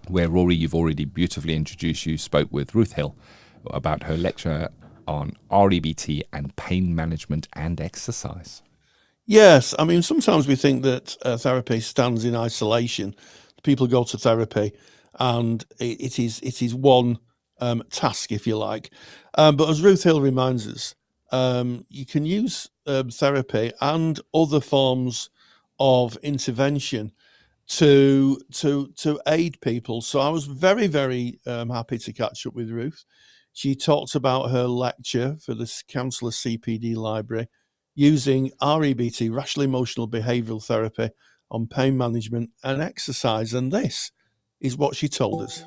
where, Rory, you've already beautifully introduced. You spoke with Ruth Hill about her lecture on REBT and pain management and exercise. Yes, I mean, sometimes we think that therapy stands in isolation. People go to therapy and it is one task, if you like. But as Ruth Hill reminds us, you can use therapy and other forms of intervention to aid people. So I was very, very happy to catch up with Ruth. She talked about her lecture for this Counsellor CPD library using REBT, Rational Emotional Behavioural Therapy, on pain management and exercise. And this is what she told us.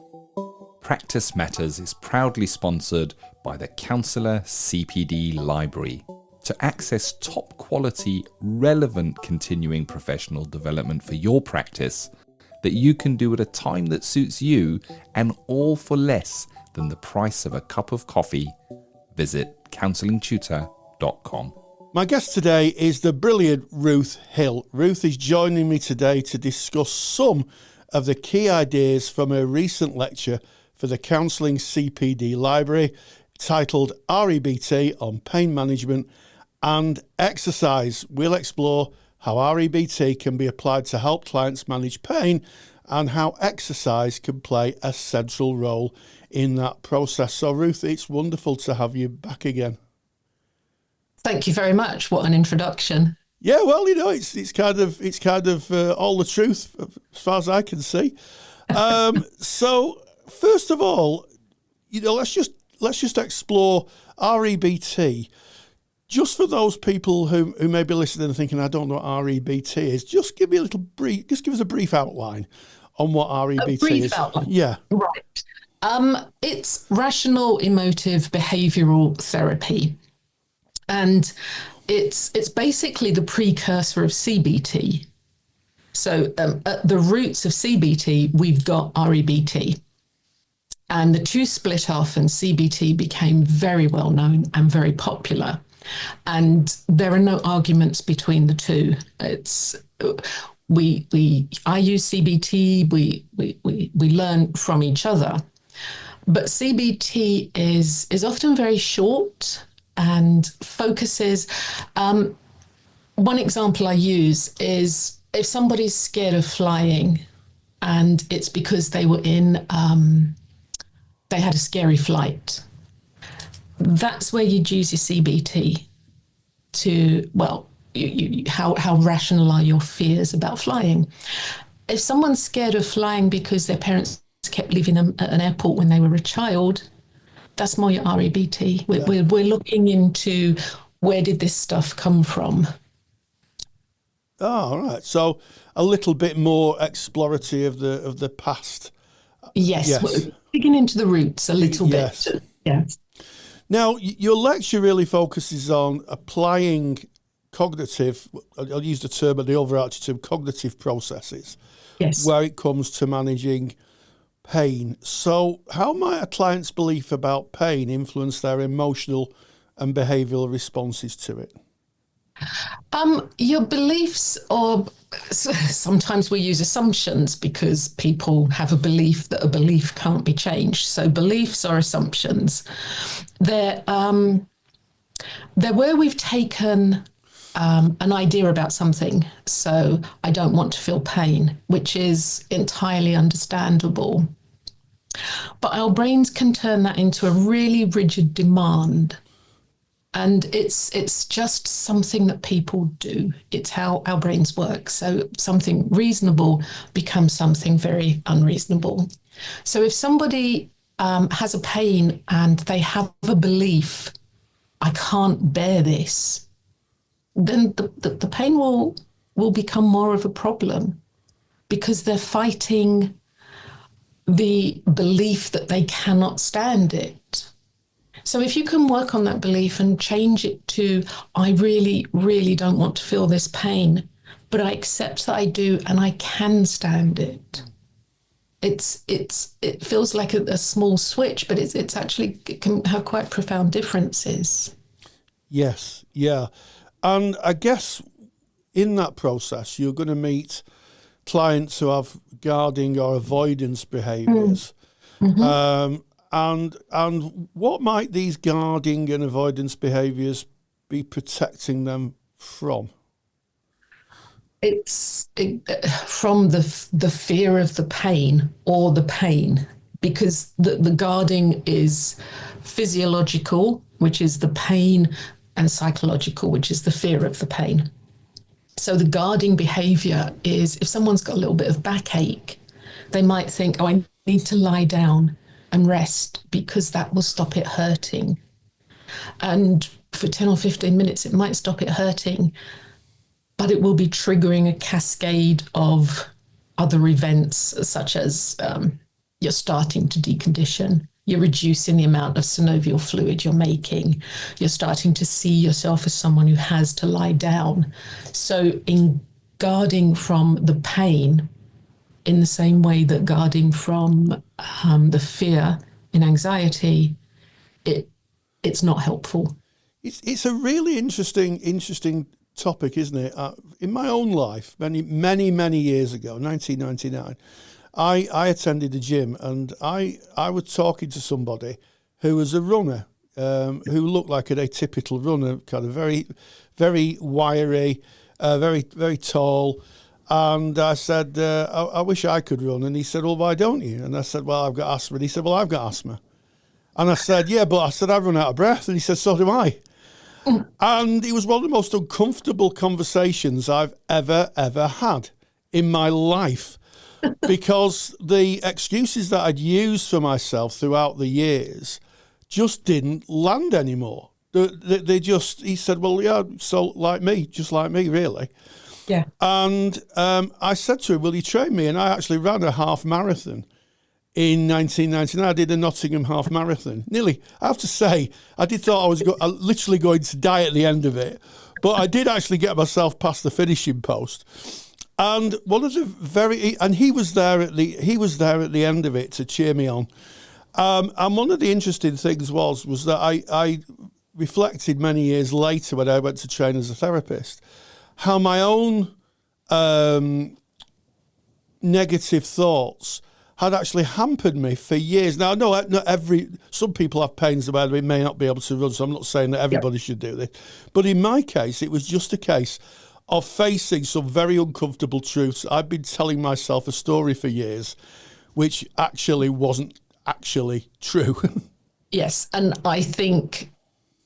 Practice Matters is proudly sponsored by the Counselor CPD Library. To access top quality, relevant continuing professional development for your practice that you can do at a time that suits you, and all for less than the price of a cup of coffee, visit counsellingtutor.com. My guest today is the brilliant Ruth Hill. Ruth is joining me today to discuss some of the key ideas from her recent lecture for the Counselling CPD Library, titled REBT on Pain Management and Exercise. We'll explore how REBT can be applied to help clients manage pain and how exercise can play a central role in that process. So, Ruth, it's wonderful to have you back again. Thank you very much. What an introduction. Yeah, well, it's kind of all the truth as far as I can see. So, first of all, let's just explore REBT. Just for those people who may be listening and thinking, I don't know what REBT is, just give us a brief outline on what REBT is. A brief outline. Yeah. Right. It's rational emotive behavioural therapy. And it's basically the precursor of CBT. So at the roots of CBT, we've got REBT. And the two split off and CBT became very well known and very popular. And there are no arguments between the two. It's I use CBT, we learn from each other. But CBT is often very short and focuses. One example I use is if somebody's scared of flying and it's because they were they had a scary flight. That's where you'd use your CBT to, how rational are your fears about flying? If someone's scared of flying because their parents kept leaving them at an airport when they were a child, that's more your REBT. We're looking into where did this stuff come from? Oh, all right. So a little bit more exploratory of the past Yes, Yes. we're digging into the roots a little Yes. bit. Yes. Now, your lecture really focuses on applying cognitive, I'll use the term, but the overarching term, cognitive processes, Yes. where it comes to managing pain. So how might a client's belief about pain influence their emotional and behavioural responses to it? Your beliefs, or sometimes we use assumptions because people have a belief that a belief can't be changed. So beliefs are assumptions. They're where we've taken an idea about something. So I don't want to feel pain, which is entirely understandable. But our brains can turn that into a really rigid demand. And it's just something that people do. It's how our brains work. So something reasonable becomes something very unreasonable. So if somebody has a pain and they have a belief, I can't bear this, then the pain will become more of a problem because they're fighting the belief that they cannot stand it. So if you can work on that belief and change it to, I really, really don't want to feel this pain, but I accept that I do and I can stand it. It feels like a small switch, but it's actually, it can have quite profound differences. Yes, yeah. And I guess in that process, you're going to meet clients who have guarding or avoidance behaviours. Mm-hmm. And what might these guarding and avoidance behaviours be protecting them from? It's from the fear of the pain or the pain, because the guarding is physiological, which is the pain, and psychological, which is the fear of the pain. So the guarding behavior is if someone's got a little bit of backache, they might think, oh, I need to lie down and rest because that will stop it hurting. And for 10 or 15 minutes, it might stop it hurting, but it will be triggering a cascade of other events, such as you're starting to decondition, you're reducing the amount of synovial fluid you're making, you're starting to see yourself as someone who has to lie down. So in guarding from the pain, in the same way that guarding from the fear in anxiety, it's not helpful. It's a really interesting topic, isn't it? In my own life, many years ago, 1999, I attended a gym and I was talking to somebody who was a runner, who looked like an atypical runner, kind of very, very wiry, very tall. And I said, I wish I could run. And he said, well, why don't you? And I said, well, I've got asthma. And he said, well, I've got asthma. And I said, yeah, but I run out of breath. And he said, so do I. And it was one of the most uncomfortable conversations I've ever had in my life, because the excuses that I'd used for myself throughout the years just didn't land anymore. He said, well, yeah, so just like me, really. Yeah. And I said to him, will you train me? And I actually ran a half marathon in 1999. I did a Nottingham half marathon. Nearly, I have to say, I did thought I was literally going to die at the end of it. But I did actually get myself past the finishing post. And one of the he was there at the end of it to cheer me on. And one of the interesting things was that I reflected many years later when I went to train as a therapist, how my own negative thoughts had actually hampered me for years. Now, I know some people have pains where they may not be able to run, so I'm not saying that everybody should do this. But in my case, it was just a case of facing some very uncomfortable truths. I'd been telling myself a story for years, which actually wasn't actually true. Yes, and I think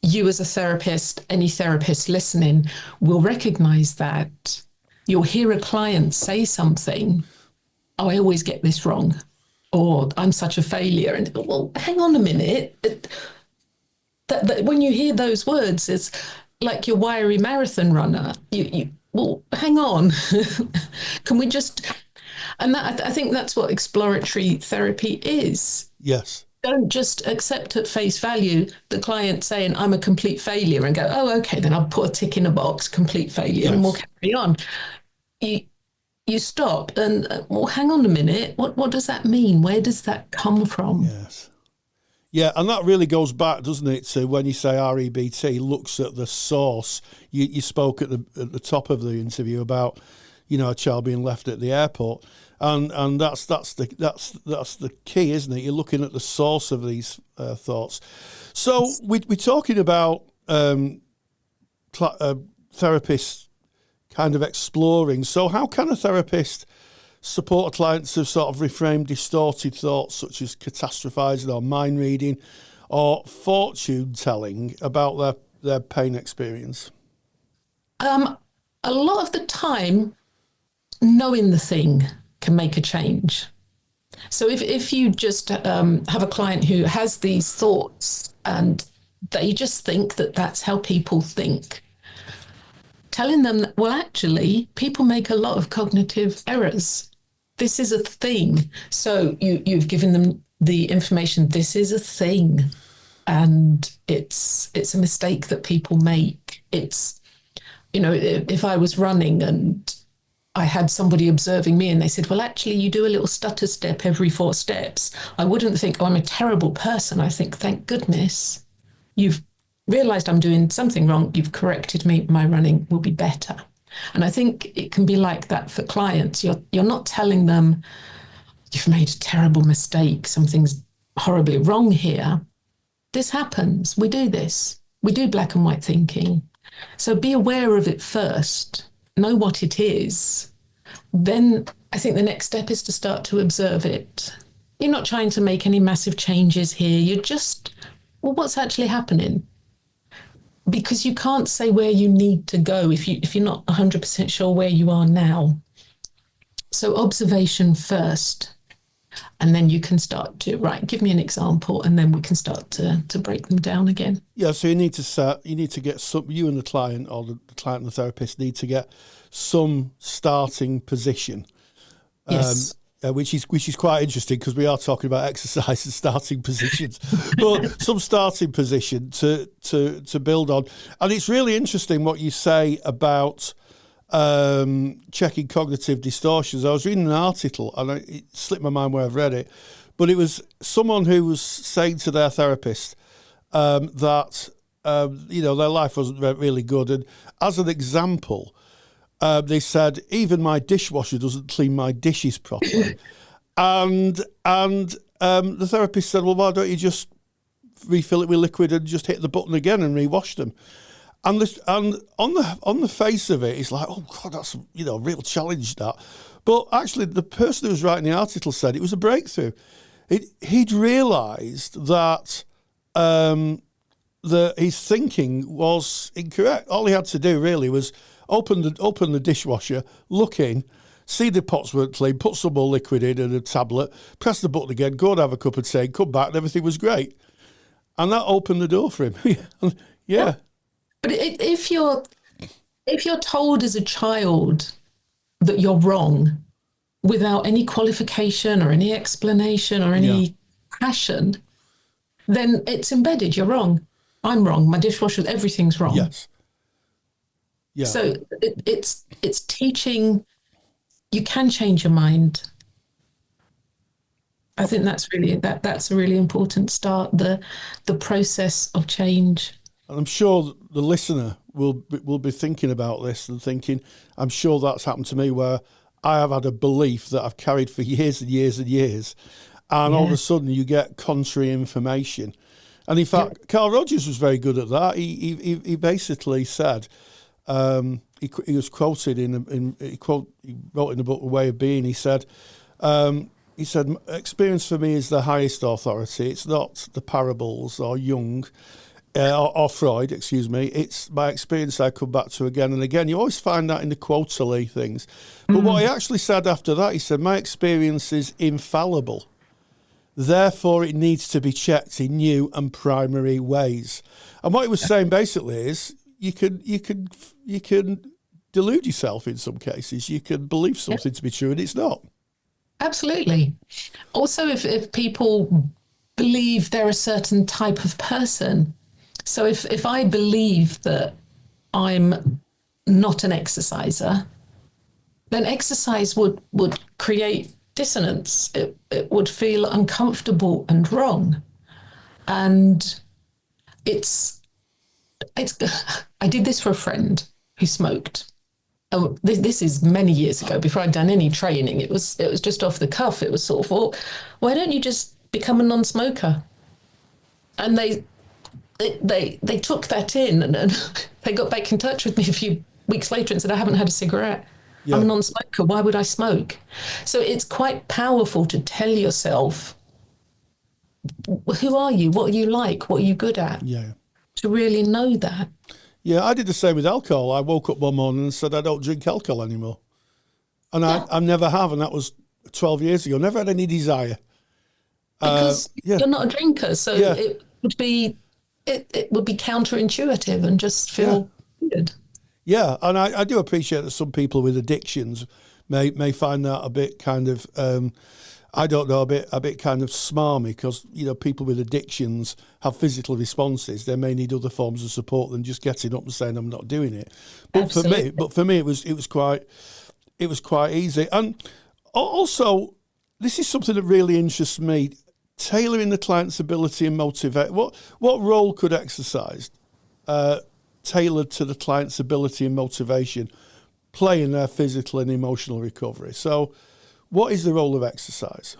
you as a therapist, any therapist listening, will recognize that. You'll hear a client say something, oh, I always get this wrong, or I'm such a failure. And well, hang on a minute. That when you hear those words, it's like your wiry marathon runner. Well, hang on. Can we just... And that, I think that's what exploratory therapy is. Yes. Don't just accept at face value the client saying, I'm a complete failure, and go, oh, okay, then I'll put a tick in a box, complete failure, and we'll carry on. You stop and, well, hang on a minute. What does that mean? Where does that come from? Yes. Yeah, and that really goes back, doesn't it, to when you say REBT looks at the source. You spoke at the top of the interview about, a child being left at the airport, and that's the key, isn't it? You're looking at the source of these thoughts. So we're talking about therapists kind of exploring. So how can a therapist support a client to sort of reframe distorted thoughts such as catastrophizing or mind reading or fortune telling about their pain experience? A lot of the time, knowing the thing can make a change. So if you just have a client who has these thoughts and they just think that that's how people think, telling them that, well, actually, people make a lot of cognitive errors. This is a thing. So you've given them the information, this is a thing. And it's a mistake that people make. It's, if I was running and I had somebody observing me and they said, well, actually, you do a little stutter step every 4 steps, I wouldn't think, oh, I'm a terrible person. I think, thank goodness you've realized I'm doing something wrong. You've corrected me. My running will be better. And I think it can be like that for clients. You're not telling them you've made a terrible mistake. Something's horribly wrong here. This happens. We do this. We do black and white thinking. So be aware of it first. Know what it is. Then I think the next step is to start to observe it. You're not trying to make any massive changes here. You're just, well, what's actually happening? Because you can't say where you need to go if you're not 100% sure where you are now. So observation first, and then you can start to, right, give me an example, and then we can start to break them down again. Yeah, so you need to get some, you and the client, or the client and the therapist need to get some starting position. Yes. Which is quite interesting because we are talking about exercise and starting positions, but some starting position to build on. And it's really interesting what you say about checking cognitive distortions. I was reading an article and it slipped my mind where I've read it, but it was someone who was saying to their therapist that their life wasn't really good, and as an example, they said, even my dishwasher doesn't clean my dishes properly. and the therapist said, well, why don't you just refill it with liquid and just hit the button again and rewash them? And on the face of it, it's like, oh, God, that's a real challenge, that. But actually, the person who was writing the article said it was a breakthrough. He'd realised that his thinking was incorrect. All he had to do really was open the dishwasher, look in, see the pots weren't clean, put some more liquid in and a tablet, press the button again, go and have a cup of tea, come back, and everything was great. And that opened the door for him. Yeah. But if you're told as a child that you're wrong without any qualification or any explanation or any passion, then it's embedded. You're wrong. I'm wrong. My dishwasher, everything's wrong. Yes. Yeah. So it's teaching you can change your mind. I think that's a really important start, the process of change. And I'm sure the listener will be thinking about this and thinking, I'm sure that's happened to me, where I have had a belief that I've carried for years and years and years, and all of a sudden you get contrary information. And in fact, Carl Rogers was very good at that. He basically said, he was quoted he wrote in the book The Way of Being. He said, experience for me is the highest authority. It's not the parables or Jung or Freud, excuse me. It's my experience I come back to again and again. You always find that in the quarterly things. But what he actually said after that, he said, my experience is infallible. Therefore, it needs to be checked in new and primary ways. And what he was saying basically is, you can delude yourself in some cases. You can believe something to be true and it's not. Absolutely. Also, if people believe they're a certain type of person. So if I believe that I'm not an exerciser, then exercise would create dissonance. It would feel uncomfortable and wrong. And it's I did this for a friend who smoked. Oh, this is many years ago, before I'd done any training. It was just off the cuff. It was sort of, well, why don't you just become a non-smoker? And they took that in, and they got back in touch with me a few weeks later and said, I haven't had a cigarette. Yeah. I'm a non-smoker. Why would I smoke? So it's quite powerful to tell yourself, who are you? What are you like? What are you good at? Yeah. To really know that. Yeah, I did the same with alcohol. I woke up one morning and said I don't drink alcohol anymore. And I never have, and that was 12 years ago. Never had any desire. Because you're not a drinker, so it would be counterintuitive and just feel weird. Yeah, and I do appreciate that some people with addictions may find that a bit kind of I don't know, a bit kind of smarmy, because, you know, people with addictions have physical responses. They may need other forms of support than just getting up and saying I'm not doing it. But for me, it was quite easy. And also, this is something that really interests me: tailoring the client's ability and motivate. What role could exercise tailored to the client's ability and motivation play in their physical and emotional recovery? So, what is the role of exercise?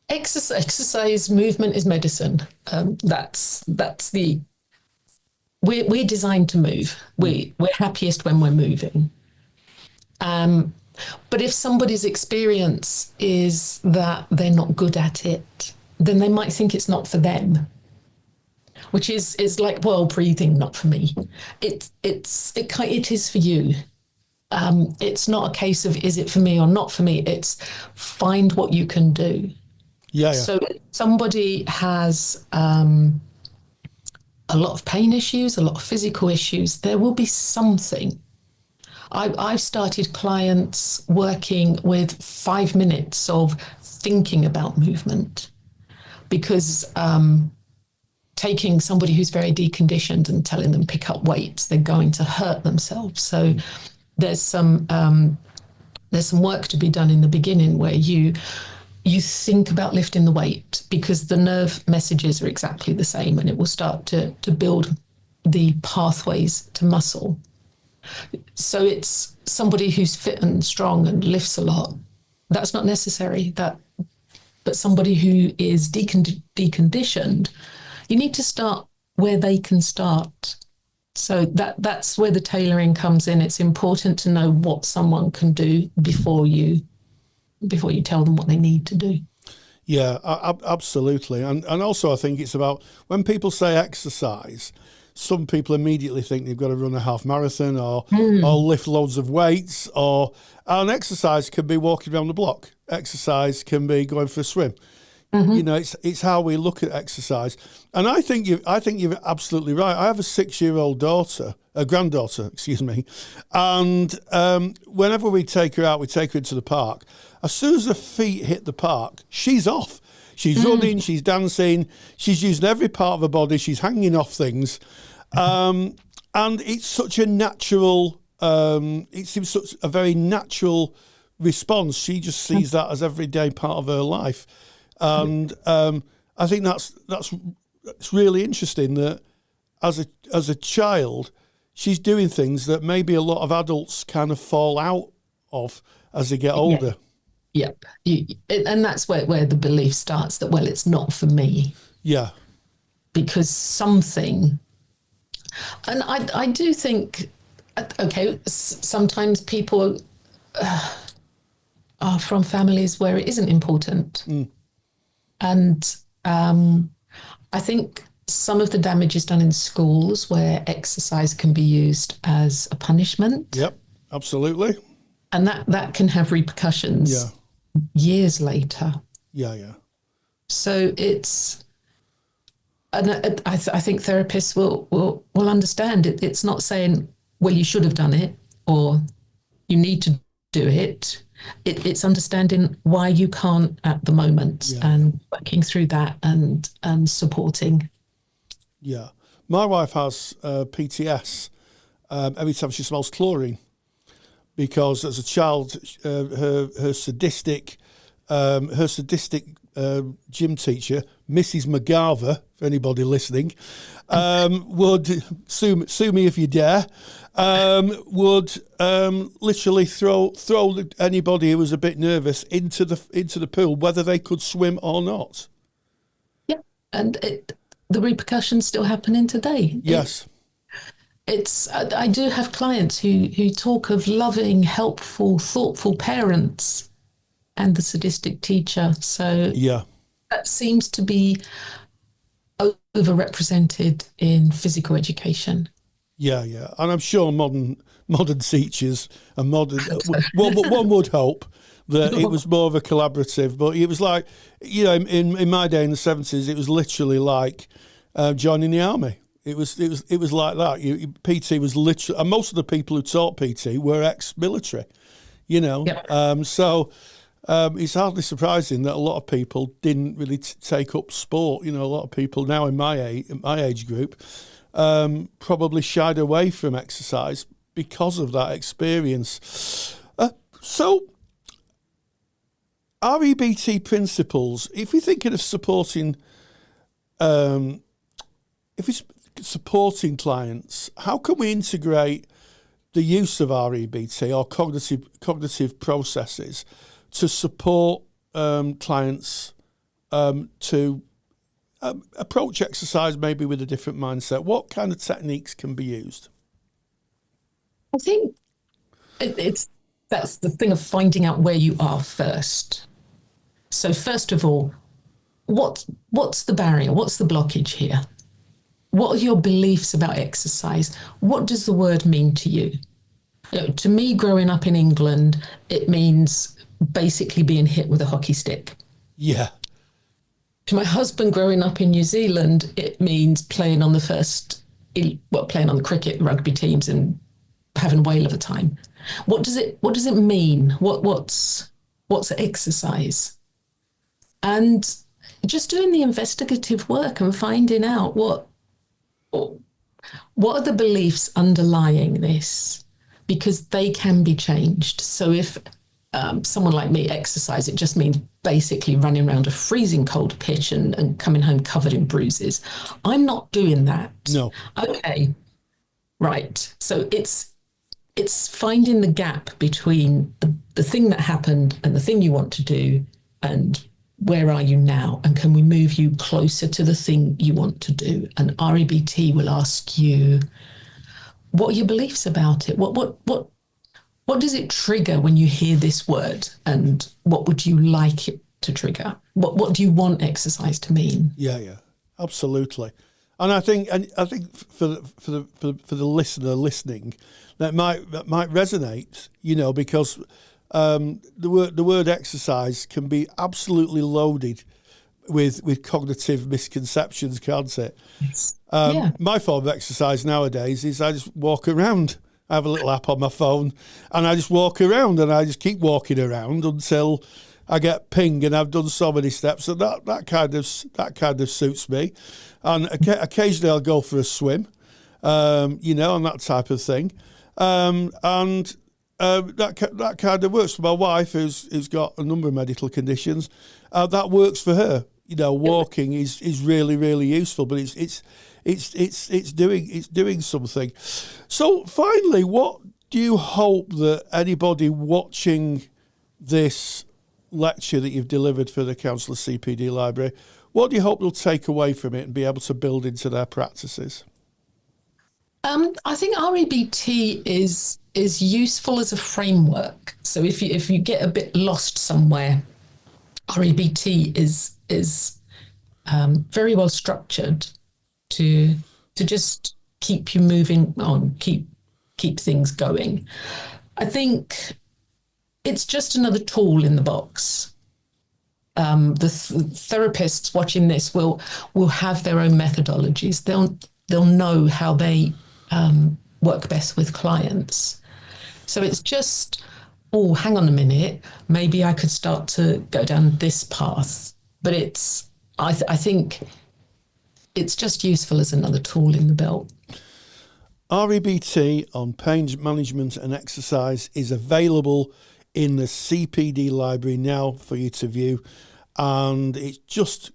Exercise, movement is medicine. That's the. We're designed to move. We're happiest when we're moving. But if somebody's experience is that they're not good at it, then they might think it's not for them. Which is like, well, breathing, not for me. It is for you. It's not a case of is it for me or not for me. It's find what you can do. Yeah. So if somebody has a lot of pain issues, a lot of physical issues, there will be something. I've started clients working with 5 minutes of thinking about movement, because taking somebody who's very deconditioned and telling them pick up weights, they're going to hurt themselves. So there's some work to be done in the beginning where you think about lifting the weight, because the nerve messages are exactly the same, and it will start to build the pathways to muscle. So it's somebody who's fit and strong and lifts a lot. That's not necessary. But somebody who is deconditioned, you need to start where they can start. So that's where the tailoring comes in. It's important to know what someone can do before you tell them what they need to do. Yeah, absolutely. And also I think it's about, when people say exercise, some people immediately think they've got to run a half marathon or lift loads of weights, and exercise can be walking around the block. Exercise can be going for a swim. Mm-hmm. You know, it's how we look at exercise. And I think you're absolutely right. I have a 6-year-old granddaughter, and whenever we take her out, we take her into the park. As soon as her feet hit the park, she's off. She's running, she's dancing, she's using every part of her body, she's hanging off things. And it's such a natural, it seems such a very natural response. She just sees that as everyday part of her life. And I think that's really interesting that as a child, she's doing things that maybe a lot of adults kind of fall out of as they get older. Yep. And that's where the belief starts that, well, it's not for me. Yeah. Because something, and I do think, okay, sometimes people are from families where it isn't important. And I think some of the damage is done in schools where exercise can be used as a punishment. Yep, absolutely. And that can have repercussions years later. Yeah. So it's, and I think therapists will understand it. It's not saying, well, you should have done it or you need to do it. it's understanding why you can't at the moment and working through that and supporting. Yeah. My wife has PTS every time she smells chlorine, because as a child, her sadistic gym teacher, Mrs. McGarver, for anybody listening, would sue me if you dare. Would literally throw anybody who was a bit nervous into the pool, whether they could swim or not. Yeah, and the repercussions still happening today. Yes. I do have clients who talk of loving, helpful, thoughtful parents and the teacher. So that seems to be overrepresented in physical education. Yeah, and I'm sure modern teachers and one would hope that it was more of a collaborative, but it was like, in my day in the 70s, it was literally like joining the army. It was like that. PT was literally, and most of the people who taught PT were ex-military, so it's hardly surprising that a lot of people didn't really take up sport. A lot of people now in my age group probably shied away from exercise because of that experience. So REBT principles, if we're thinking of supporting clients, how can we integrate the use of REBT or cognitive processes to support clients to approach exercise maybe with a different mindset? What kind of techniques can be used? I think that's the thing of finding out where you are first. So first of all, what's the barrier? What's the blockage here? What are your beliefs about exercise? What does the word mean to you? To me, growing up in England, it means basically being hit with a hockey stick. Yeah. To my husband, growing up in New Zealand, it means playing on playing on the cricket, rugby teams and having a whale of a time. What does it mean? What's exercise? And just doing the investigative work and finding out what are the beliefs underlying this, because they can be changed. So if someone like me exercise, it just means basically running around a freezing cold pitch and coming home covered in bruises. I'm not doing that. No. Okay. Right. So it's finding the gap between the thing that happened and the thing you want to do, and where are you now? And can we move you closer to the thing you want to do? And REBT will ask you, what are your beliefs about it? What does it trigger when you hear this word? And what would you like it to trigger? What do you want exercise to mean? Yeah, absolutely. And I think for the listener listening, that might resonate, because the word exercise can be absolutely loaded with cognitive misconceptions, can't it? Yes. My form of exercise nowadays is I just walk around. I have a little app on my phone and I just walk around and I just keep walking around until I get ping and I've done so many steps. So that kind of suits me. And occasionally I'll go for a swim, and that type of thing. That kind of works for my wife, who's got a number of medical conditions. That works for her. Walking is really, really useful, but it's doing something. So finally, what do you hope that anybody watching this lecture that you've delivered for the Counsellor CPD Library, what do you hope they'll take away from it and be able to build into their practices? I think REBT is useful as a framework. So if you get a bit lost somewhere, REBT is very well structured to just keep you moving on, keep things going. I think it's just another tool in the box. The therapists watching this will have their own methodologies. They'll know how they work best with clients. So it's just oh, hang on a minute, maybe I could start to go down this path. But I think it's just useful as another tool in the belt. REBT on pain management and exercise is available in the CPD library now for you to view. And it just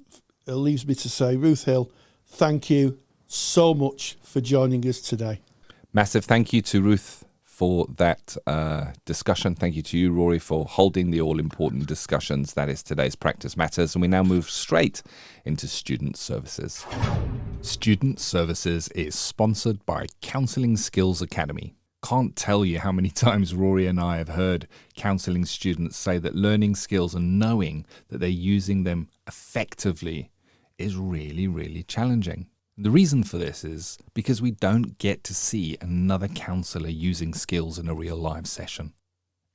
leaves me to say, Ruth Hill, thank you so much for joining us today. Massive thank you to Ruth for that discussion. Thank you to you, Rory, for holding the all-important discussions. That is today's Practice Matters. And we now move straight into Student Services. Student Services is sponsored by Counselling Skills Academy. Can't tell you how many times Rory and I have heard counselling students say that learning skills and knowing that they're using them effectively is really, really challenging. The reason for this is because we don't get to see another counsellor using skills in a real live session.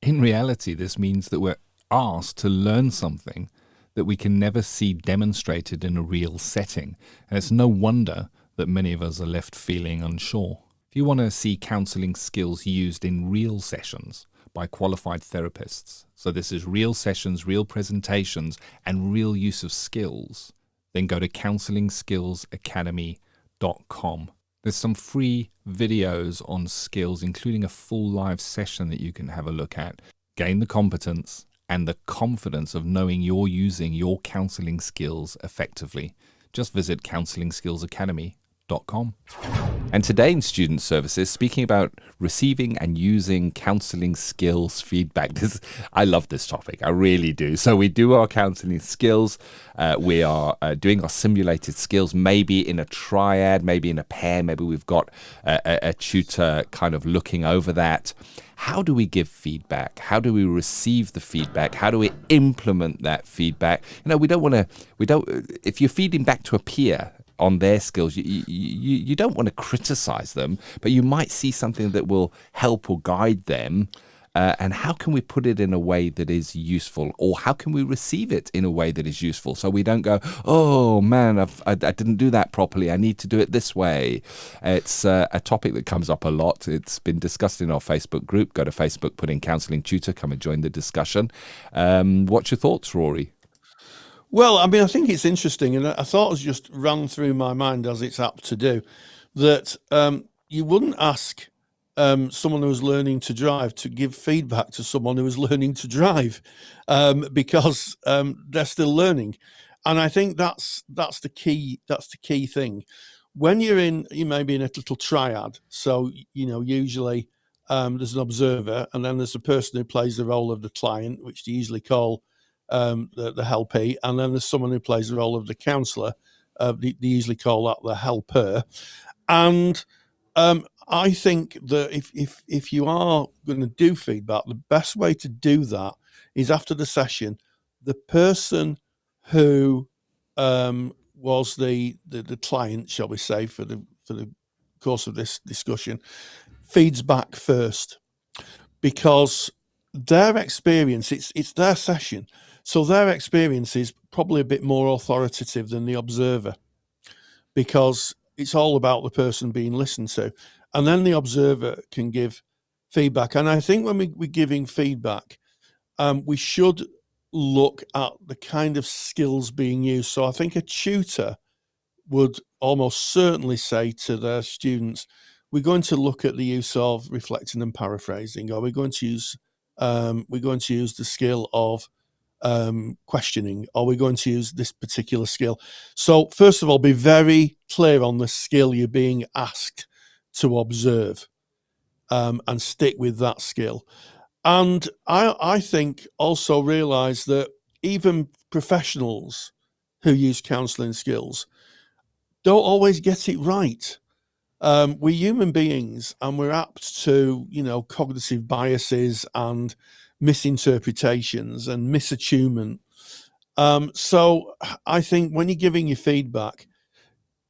In reality, this means that we're asked to learn something that we can never see demonstrated in a real setting, and it's no wonder that many of us are left feeling unsure. If you want to see counselling skills used in real sessions by qualified therapists, so this is real sessions, real presentations, and real use of skills, then go to counselingskillsacademy.com. There's some free videos on skills, including a full live session that you can have a look at. Gain the competence and the confidence of knowing you're using your counselling skills effectively. Just visit counselingskillsacademy.com. And today in Student Services, speaking about receiving and using counselling skills feedback. I love this topic. I really do. So we do our counselling skills. We are doing our simulated skills, maybe in a triad, maybe in a pair. Maybe we've got a tutor kind of looking over that. How do we give feedback? How do we receive the feedback? How do we implement that feedback? You know, if you're feeding back to a peer on their skills, you don't want to criticize them, but you might see something that will help or guide them. And how can we put it in a way that is useful, or how can we receive it in a way that is useful, so we don't go, oh man, I didn't do that properly, I need to do it this way. It's a topic that comes up a lot. It's been discussed in our Facebook group. Go to Facebook, put in Counselling Tutor, come and join the discussion. What's your thoughts, Rory? Well, I mean, I think it's interesting, and I thought it was just ran through my mind, as it's apt to do, that you wouldn't ask someone who's learning to drive to give feedback to someone who is learning to drive, because they're still learning. And I think that's the key thing. When you may be in a little triad. So, usually there's an observer, and then there's a person who plays the role of the client, which they usually call the helpee, and then there's someone who plays the role of the counsellor. They usually call that the helper. And I think that if you are going to do feedback, the best way to do that is after the session, the person who was the client, shall we say, for the course of this discussion, feeds back first, because their experience, it's their session, so their experience is probably a bit more authoritative than the observer, because it's all about the person being listened to. And then the observer can give feedback. And I think when we're giving feedback, we should look at the kind of skills being used. So I think a tutor would almost certainly say to their students, we're going to look at the use of reflecting and paraphrasing, or we're going to use the skill of questioning, or we're going to use this particular skill. So first of all, be very clear on the skill you're being asked to observe, and stick with that skill. And I think also realize that even professionals who use counselling skills don't always get it right. We're human beings, and we're apt to, cognitive biases and misinterpretations and misattunement. So I think when you're giving your feedback,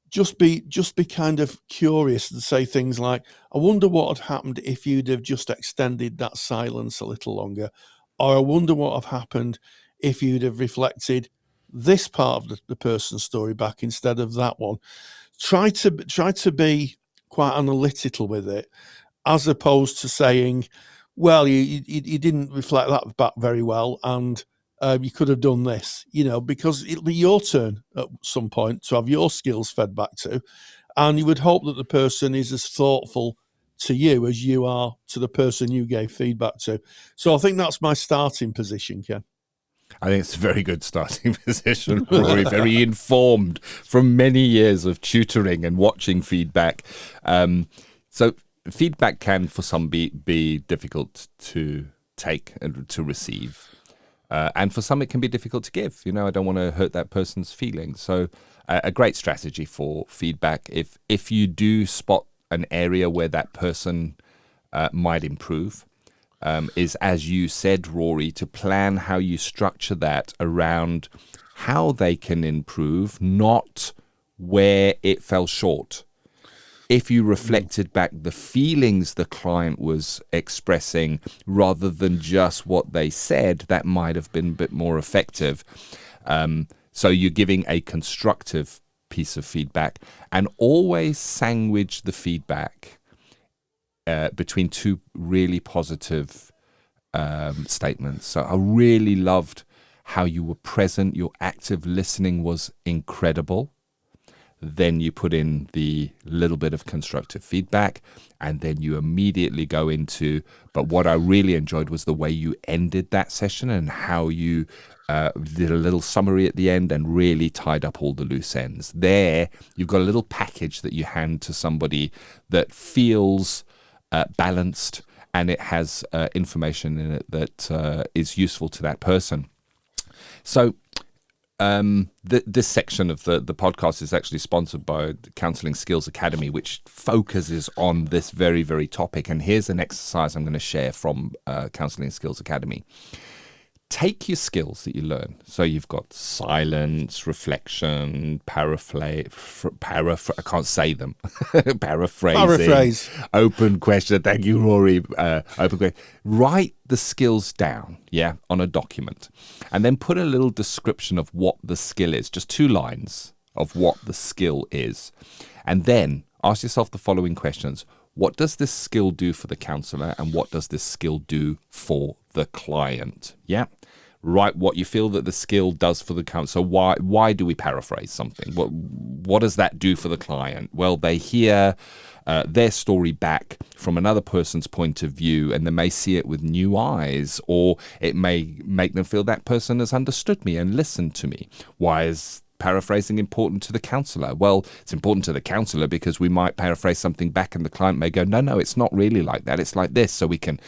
just be kind of curious and say things like, I wonder what had happened if you'd have just extended that silence a little longer, or I wonder what have happened if you'd have reflected this part of the person's story back instead of that one. Try to be quite analytical with it, as opposed to saying, well, you didn't reflect that back very well, and you could have done this, because it'll be your turn at some point to have your skills fed back to, and you would hope that the person is as thoughtful to you as you are to the person you gave feedback to. So I think that's my starting position, Ken. I think it's a very good starting position, Rory. Very informed from many years of tutoring and watching feedback. So feedback can, for some, be difficult to take and to receive. And for some, it can be difficult to give. I don't want to hurt that person's feelings. So a great strategy for feedback, if you do spot an area where that person might improve, is, as you said, Rory, to plan how you structure that around how they can improve, not where it fell short. If you reflected back the feelings the client was expressing rather than just what they said, that might have been a bit more effective. So you're giving a constructive piece of feedback, and always sandwich the feedback between two really positive statements. So I really loved how you were present. Your active listening was incredible. Then you put in the little bit of constructive feedback, and then you immediately go into, but what I really enjoyed was the way you ended that session and how you did a little summary at the end and really tied up all the loose ends. There, you've got a little package that you hand to somebody that feels balanced, and it has information in it that is useful to that person. So this section of the podcast is actually sponsored by the Counselling Skills Academy, which focuses on this very, very topic. And here's an exercise I'm going to share from Counselling Skills Academy. Take your skills that you learn. So you've got silence, reflection, I can't say them. Paraphrase. Open question. Thank you, Rory. Open question. Write the skills down, on a document. And then put a little description of what the skill is. Just 2 lines of what the skill is. And then ask yourself the following questions. What does this skill do for the counsellor, and what does this skill do for the client? Write what you feel that the skill does for the counsellor. So why do we paraphrase something? What does that do for the client? Well, they hear their story back from another person's point of view, and they may see it with new eyes, or it may make them feel that person has understood me and listened to me. Why is paraphrasing important to the counsellor? Well, it's important to the counsellor because we might paraphrase something back and the client may go, no, it's not really like that. It's like this. So we can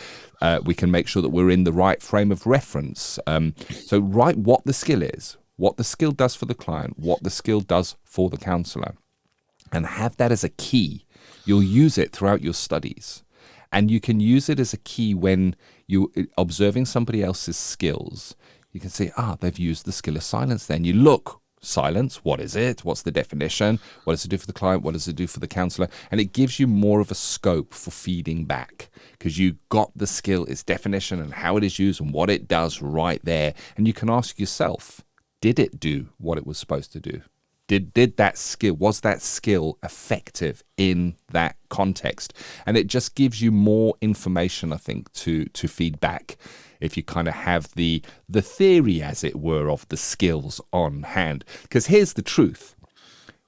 make sure that we're in the right frame of reference. So write what the skill is, what the skill does for the client, what the skill does for the counsellor, and have that as a key. You'll use it throughout your studies. And you can use it as a key when you're observing somebody else's skills. You can say, they've used the skill of silence. Then you look, silence, what is it? What's the definition? What does it do for the client? What does it do for the counsellor? And it gives you more of a scope for feeding back because you got the skill, its definition and how it is used and what it does right there. And you can ask yourself, did it do what it was supposed to do? Did that skill, was that skill effective in that context? And it just gives you more information, I think, to feed back if you kind of have the theory, as it were, of the skills on hand. Because here's the truth.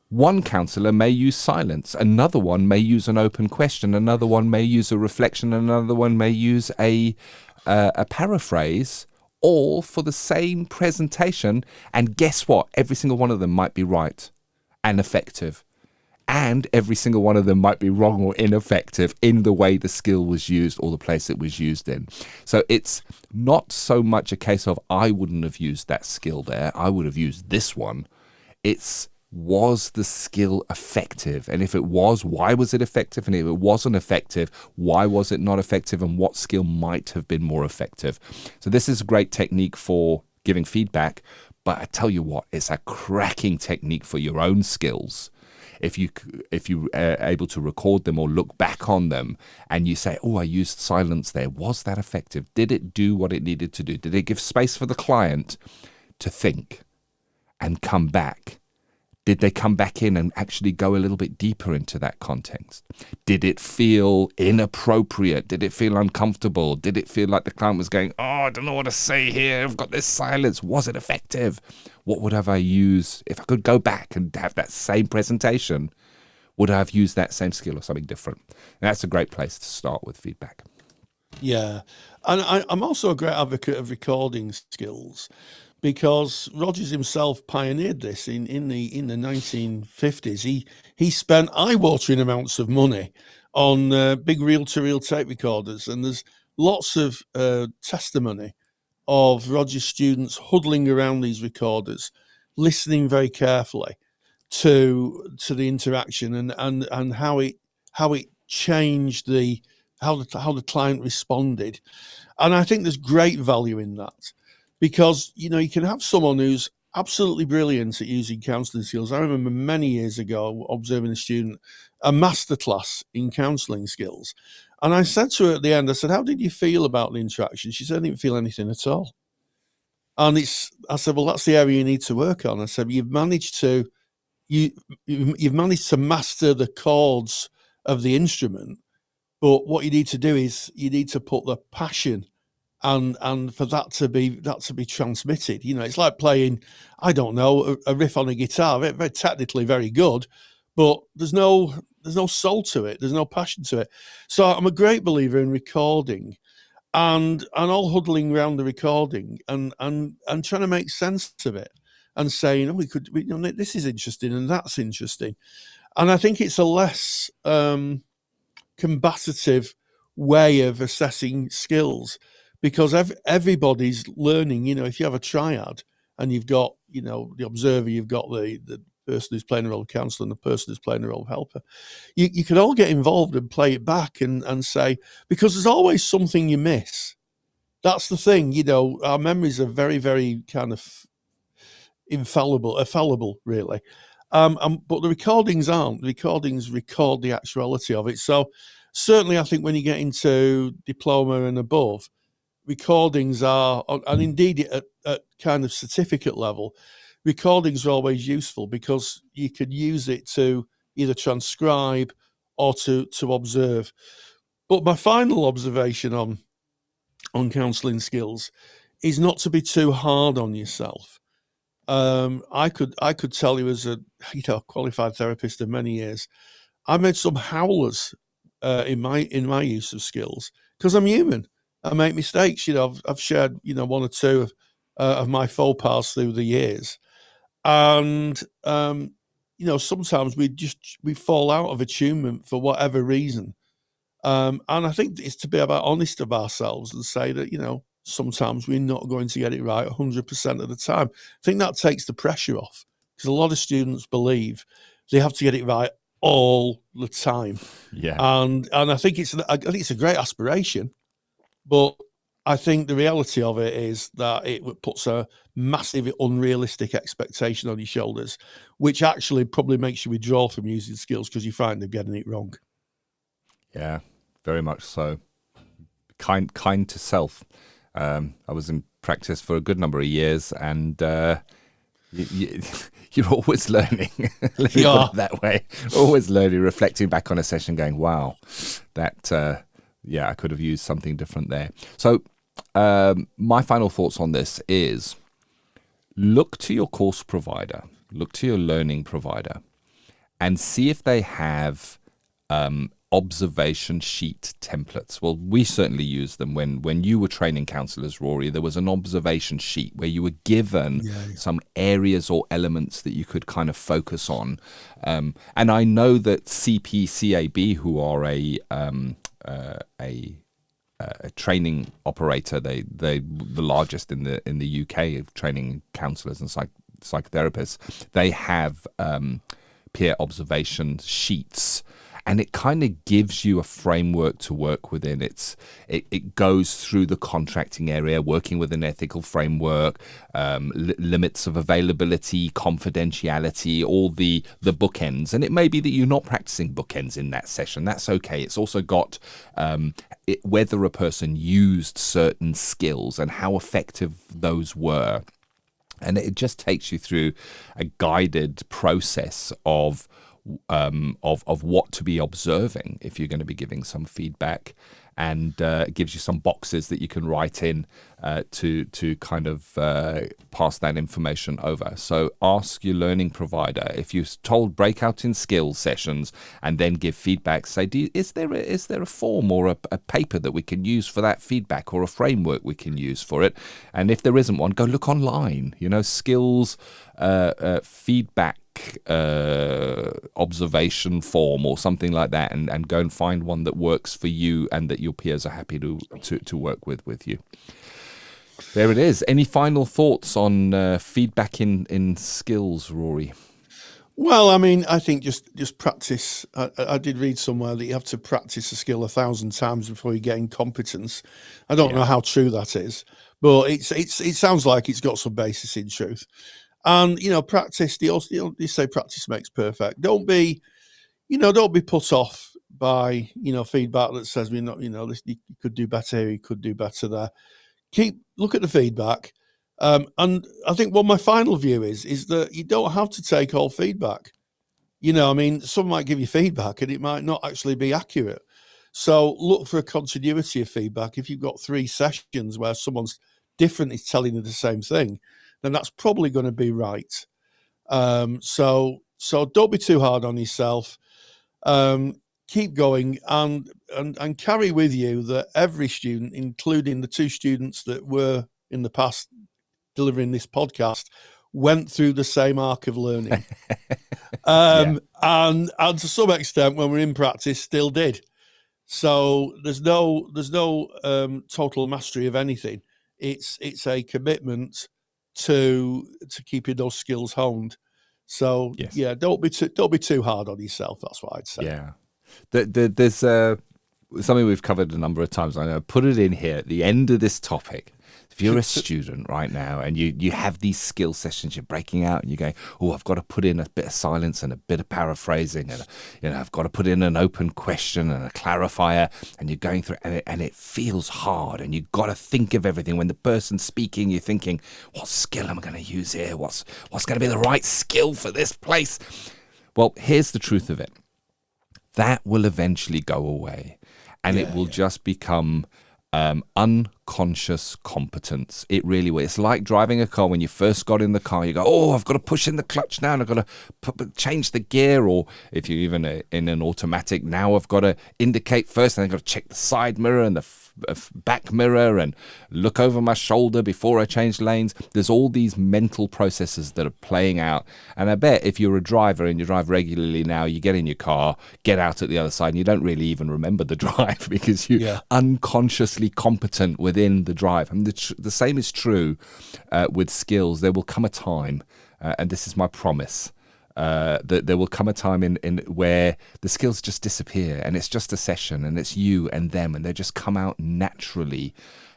One counsellor may use silence, another one may use an open question, another one may use a reflection, another one may use a paraphrase, all for the same presentation. And guess what? Every single one of them might be right and effective. And every single one of them might be wrong or ineffective in the way the skill was used or the place it was used in. So it's not so much a case of I wouldn't have used that skill there, I would have used this one. It's, was the skill effective? And if it was, why was it effective? And if it wasn't effective, why was it not effective? And what skill might have been more effective? So this is a great technique for giving feedback. But I tell you what, it's a cracking technique for your own skills. If you are able to record them or look back on them and you say, I used silence there. Was that effective? Did it do what it needed to do? Did it give space for the client to think and come back Did they come back in and actually go a little bit deeper into that context? Did it feel inappropriate? Did it feel uncomfortable? Did it feel like the client was going, oh, I don't know what to say here. I've got this silence. Was it effective? What would have I used? If I could go back and have that same presentation, would I have used that same skill or something different? And that's a great place to start with feedback. Yeah. And I'm also a great advocate of recording skills, because Rogers himself pioneered this in the 1950s. He spent eye-watering amounts of money on big reel-to-reel tape recorders, and there's lots of testimony of Rogers students huddling around these recorders, listening very carefully to the interaction and how it changed how the client responded. And I think there's great value in that. Because, you can have someone who's absolutely brilliant at using counselling skills. I remember many years ago observing a masterclass in counselling skills. And I said to her at the end, I said, how did you feel about the interaction? She said, I didn't feel anything at all. And I said, well, that's the area you need to work on. I said, you've managed to master the chords of the instrument. But what you need to do is you need to put the passion and for that to be transmitted. It's like playing, I don't know, a riff on a guitar, very technically very good, but there's no soul to it, there's no passion to it. So I'm a great believer in recording and all huddling around the recording and trying to make sense of it and saying, this is interesting and that's interesting. And I think it's a less combative way of assessing skills, because everybody's learning. If you have a triad and you've got, the observer, you've got the person who's playing the role of counsellor and the person who's playing the role of helper, you can all get involved and play it back and say, because there's always something you miss. That's the thing, our memories are very, very kind of fallible, really. But the recordings aren't. The recordings record the actuality of it. So certainly I think when you get into diploma and above, recordings are, and indeed at kind of certificate level, recordings are always useful because you could use it to either transcribe or to observe. But my final observation on counselling skills is not to be too hard on yourself. I could tell you as a qualified therapist of many years, I made some howlers in my use of skills because I'm human. I make mistakes. I've shared one or two of my faux pas through the years, and sometimes we fall out of attunement for whatever reason, and I think it's to be about honest of ourselves and say that sometimes we're not going to get it right 100% of the time. I think that takes the pressure off, because a lot of students believe they have to get it right all the time. Yeah, and I think it's a great aspiration. But I think the reality of it is that it puts a massive unrealistic expectation on your shoulders, which actually probably makes you withdraw from using skills because you find they're getting it wrong. Yeah, very much so. Kind to self. I was in practice for a good number of years, and you're always learning. Let me put it that way. Always learning, reflecting back on a session, going, "Wow, that." I could have used something different there. So my final thoughts on this is look to your course provider, look to your learning provider, and see if they have observation sheet templates. Well, we certainly use them. When you were training counselors, Rory, there was an observation sheet where you were given some areas or elements that you could kind of focus on. And I know that CPCAB, who are a training operator, they're the largest in the UK of training counsellors and psychotherapists. They have peer observation sheets, and it kind of gives you a framework to work within. It goes through the contracting area, working with an ethical framework, limits of availability, confidentiality, all the bookends. And it may be that you're not practicing bookends in that session. That's okay. It's also got whether a person used certain skills and how effective those were. And it just takes you through a guided process of what to be observing if you're going to be giving some feedback, and it gives you some boxes that you can write in to kind of pass that information over. So ask your learning provider. If you're told break out in skills sessions and then give feedback, say, is there a form or a paper that we can use for that feedback, or a framework we can use for it? And if there isn't one, go look online. Skills feedback observation form or something like that, and go and find one that works for you and that your peers are happy to work with you. There it is. Any final thoughts on feedback in skills, Rory? Well, I mean, I think just practice. I did read somewhere that you have to practice a skill 1,000 times before you gain competence. I don't know how true that is, but it sounds like it's got some basis in truth. And practice. They say practice makes perfect. Don't be put off by feedback that says this, you could do better here, you could do better there. Look at the feedback. And I think my final view is that you don't have to take all feedback. Some might give you feedback and it might not actually be accurate. So look for a continuity of feedback. If you've got 3 sessions where someone's different is telling you the same thing, then that's probably going to be right. So don't be too hard on yourself. Keep going and carry with you that every student, including the 2 students that were in the past delivering this podcast, went through the same arc of learning. And to some extent, when we're in practice, still did. So there's no total mastery of anything. It's a commitment to keeping those skills honed. So don't be too hard on yourself. That's what I'd say. Yeah, there's something we've covered a number of times. I know. Put it in here at the end of this topic. If you're a student right now and you have these skill sessions, you're breaking out and you're going, I've got to put in a bit of silence and a bit of paraphrasing, and I've got to put in an open question and a clarifier, and you're going through and it feels hard, and you've got to think of everything. When the person's speaking, you're thinking, what skill am I going to use here? What's going to be the right skill for this place? Well, here's the truth of it. That will eventually go away, and it will just become unconscious competence. It really will. It's like driving a car. When you first got in the car, you go, I've got to push in the clutch now, and I've got to change the gear. Or if you're even in an automatic, now I've got to indicate first, and I've got to check the side mirror and the back mirror and look over my shoulder before I change lanes. There's all these mental processes that are playing out. And I bet if you're a driver and you drive regularly now, you get in your car, get out at the other side, and you don't really even remember the drive because you're unconsciously competent within the drive. And the same is true with skills. There will come a time, and this is my promise, that there will come a time in where the skills just disappear, and it's just a session, and it's you and them, and they just come out naturally.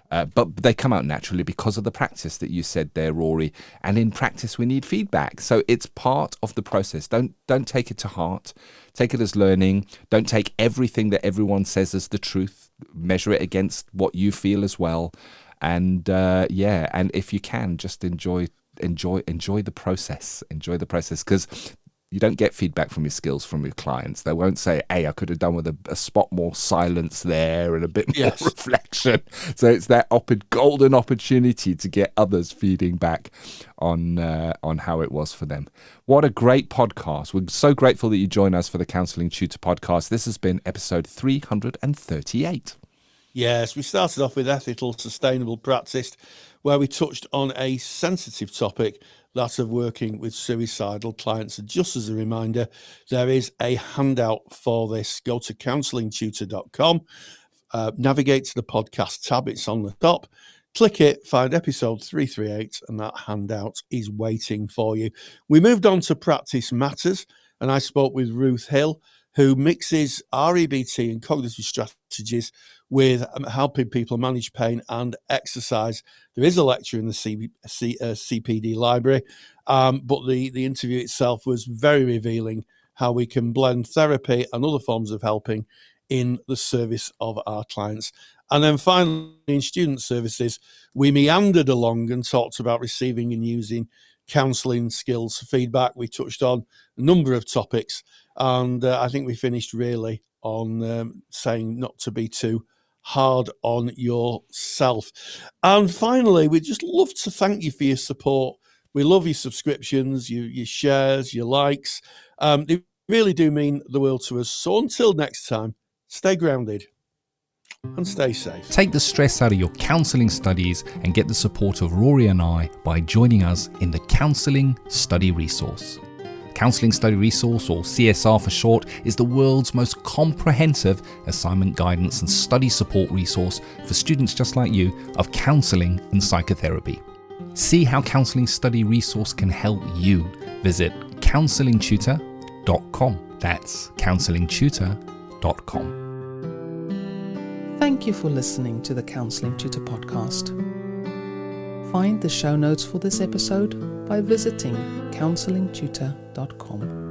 But they come out naturally because of the practice that you said there, Rory. And in practice, we need feedback. So it's part of the process. Don't take it to heart. Take it as learning. Don't take everything that everyone says as the truth. Measure it against what you feel as well. And and if you can, just enjoy the process. Enjoy the process, because you don't get feedback from your skills from your clients. They won't say, hey, I could have done with a spot more silence there and a bit more reflection. So it's that golden opportunity to get others feeding back on how it was for them. What a great podcast. We're so grateful that you join us for the Counselling Tutor Podcast. This has been episode 338. Yes, we started off with ethical, sustainable practice, where we touched on a sensitive topic, that of working with suicidal clients. And just as a reminder, there is a handout for this. Go to counsellingtutor.com, navigate to the podcast tab, it's on the top. Click it, find episode 338, and that handout is waiting for you. We moved on to Practice Matters, and I spoke with Ruth Hill, who mixes REBT and cognitive strategies with helping people manage pain and exercise. There is a lecture in the CPD library, but the interview itself was very revealing, how we can blend therapy and other forms of helping in the service of our clients. And then finally, in student services, we meandered along and talked about receiving and using counselling skills feedback. We touched on a number of topics, and I think we finished really on saying not to be too hard on yourself. And finally, we'd just love to thank you for your support. We love your subscriptions, your shares, your likes. They really do mean the world to us. So until next time, stay grounded and stay safe. Take the stress out of your counselling studies and get the support of Rory and I by joining us in the Counselling Study Resource. Counselling Study Resource, or CSR for short, is the world's most comprehensive assignment guidance and study support resource for students just like you of counselling and psychotherapy. See how Counselling Study Resource can help you. Visit counsellingtutor.com. That's counsellingtutor.com. Thank you for listening to the Counselling Tutor Podcast. Find the show notes for this episode by visiting counsellingtutor.com.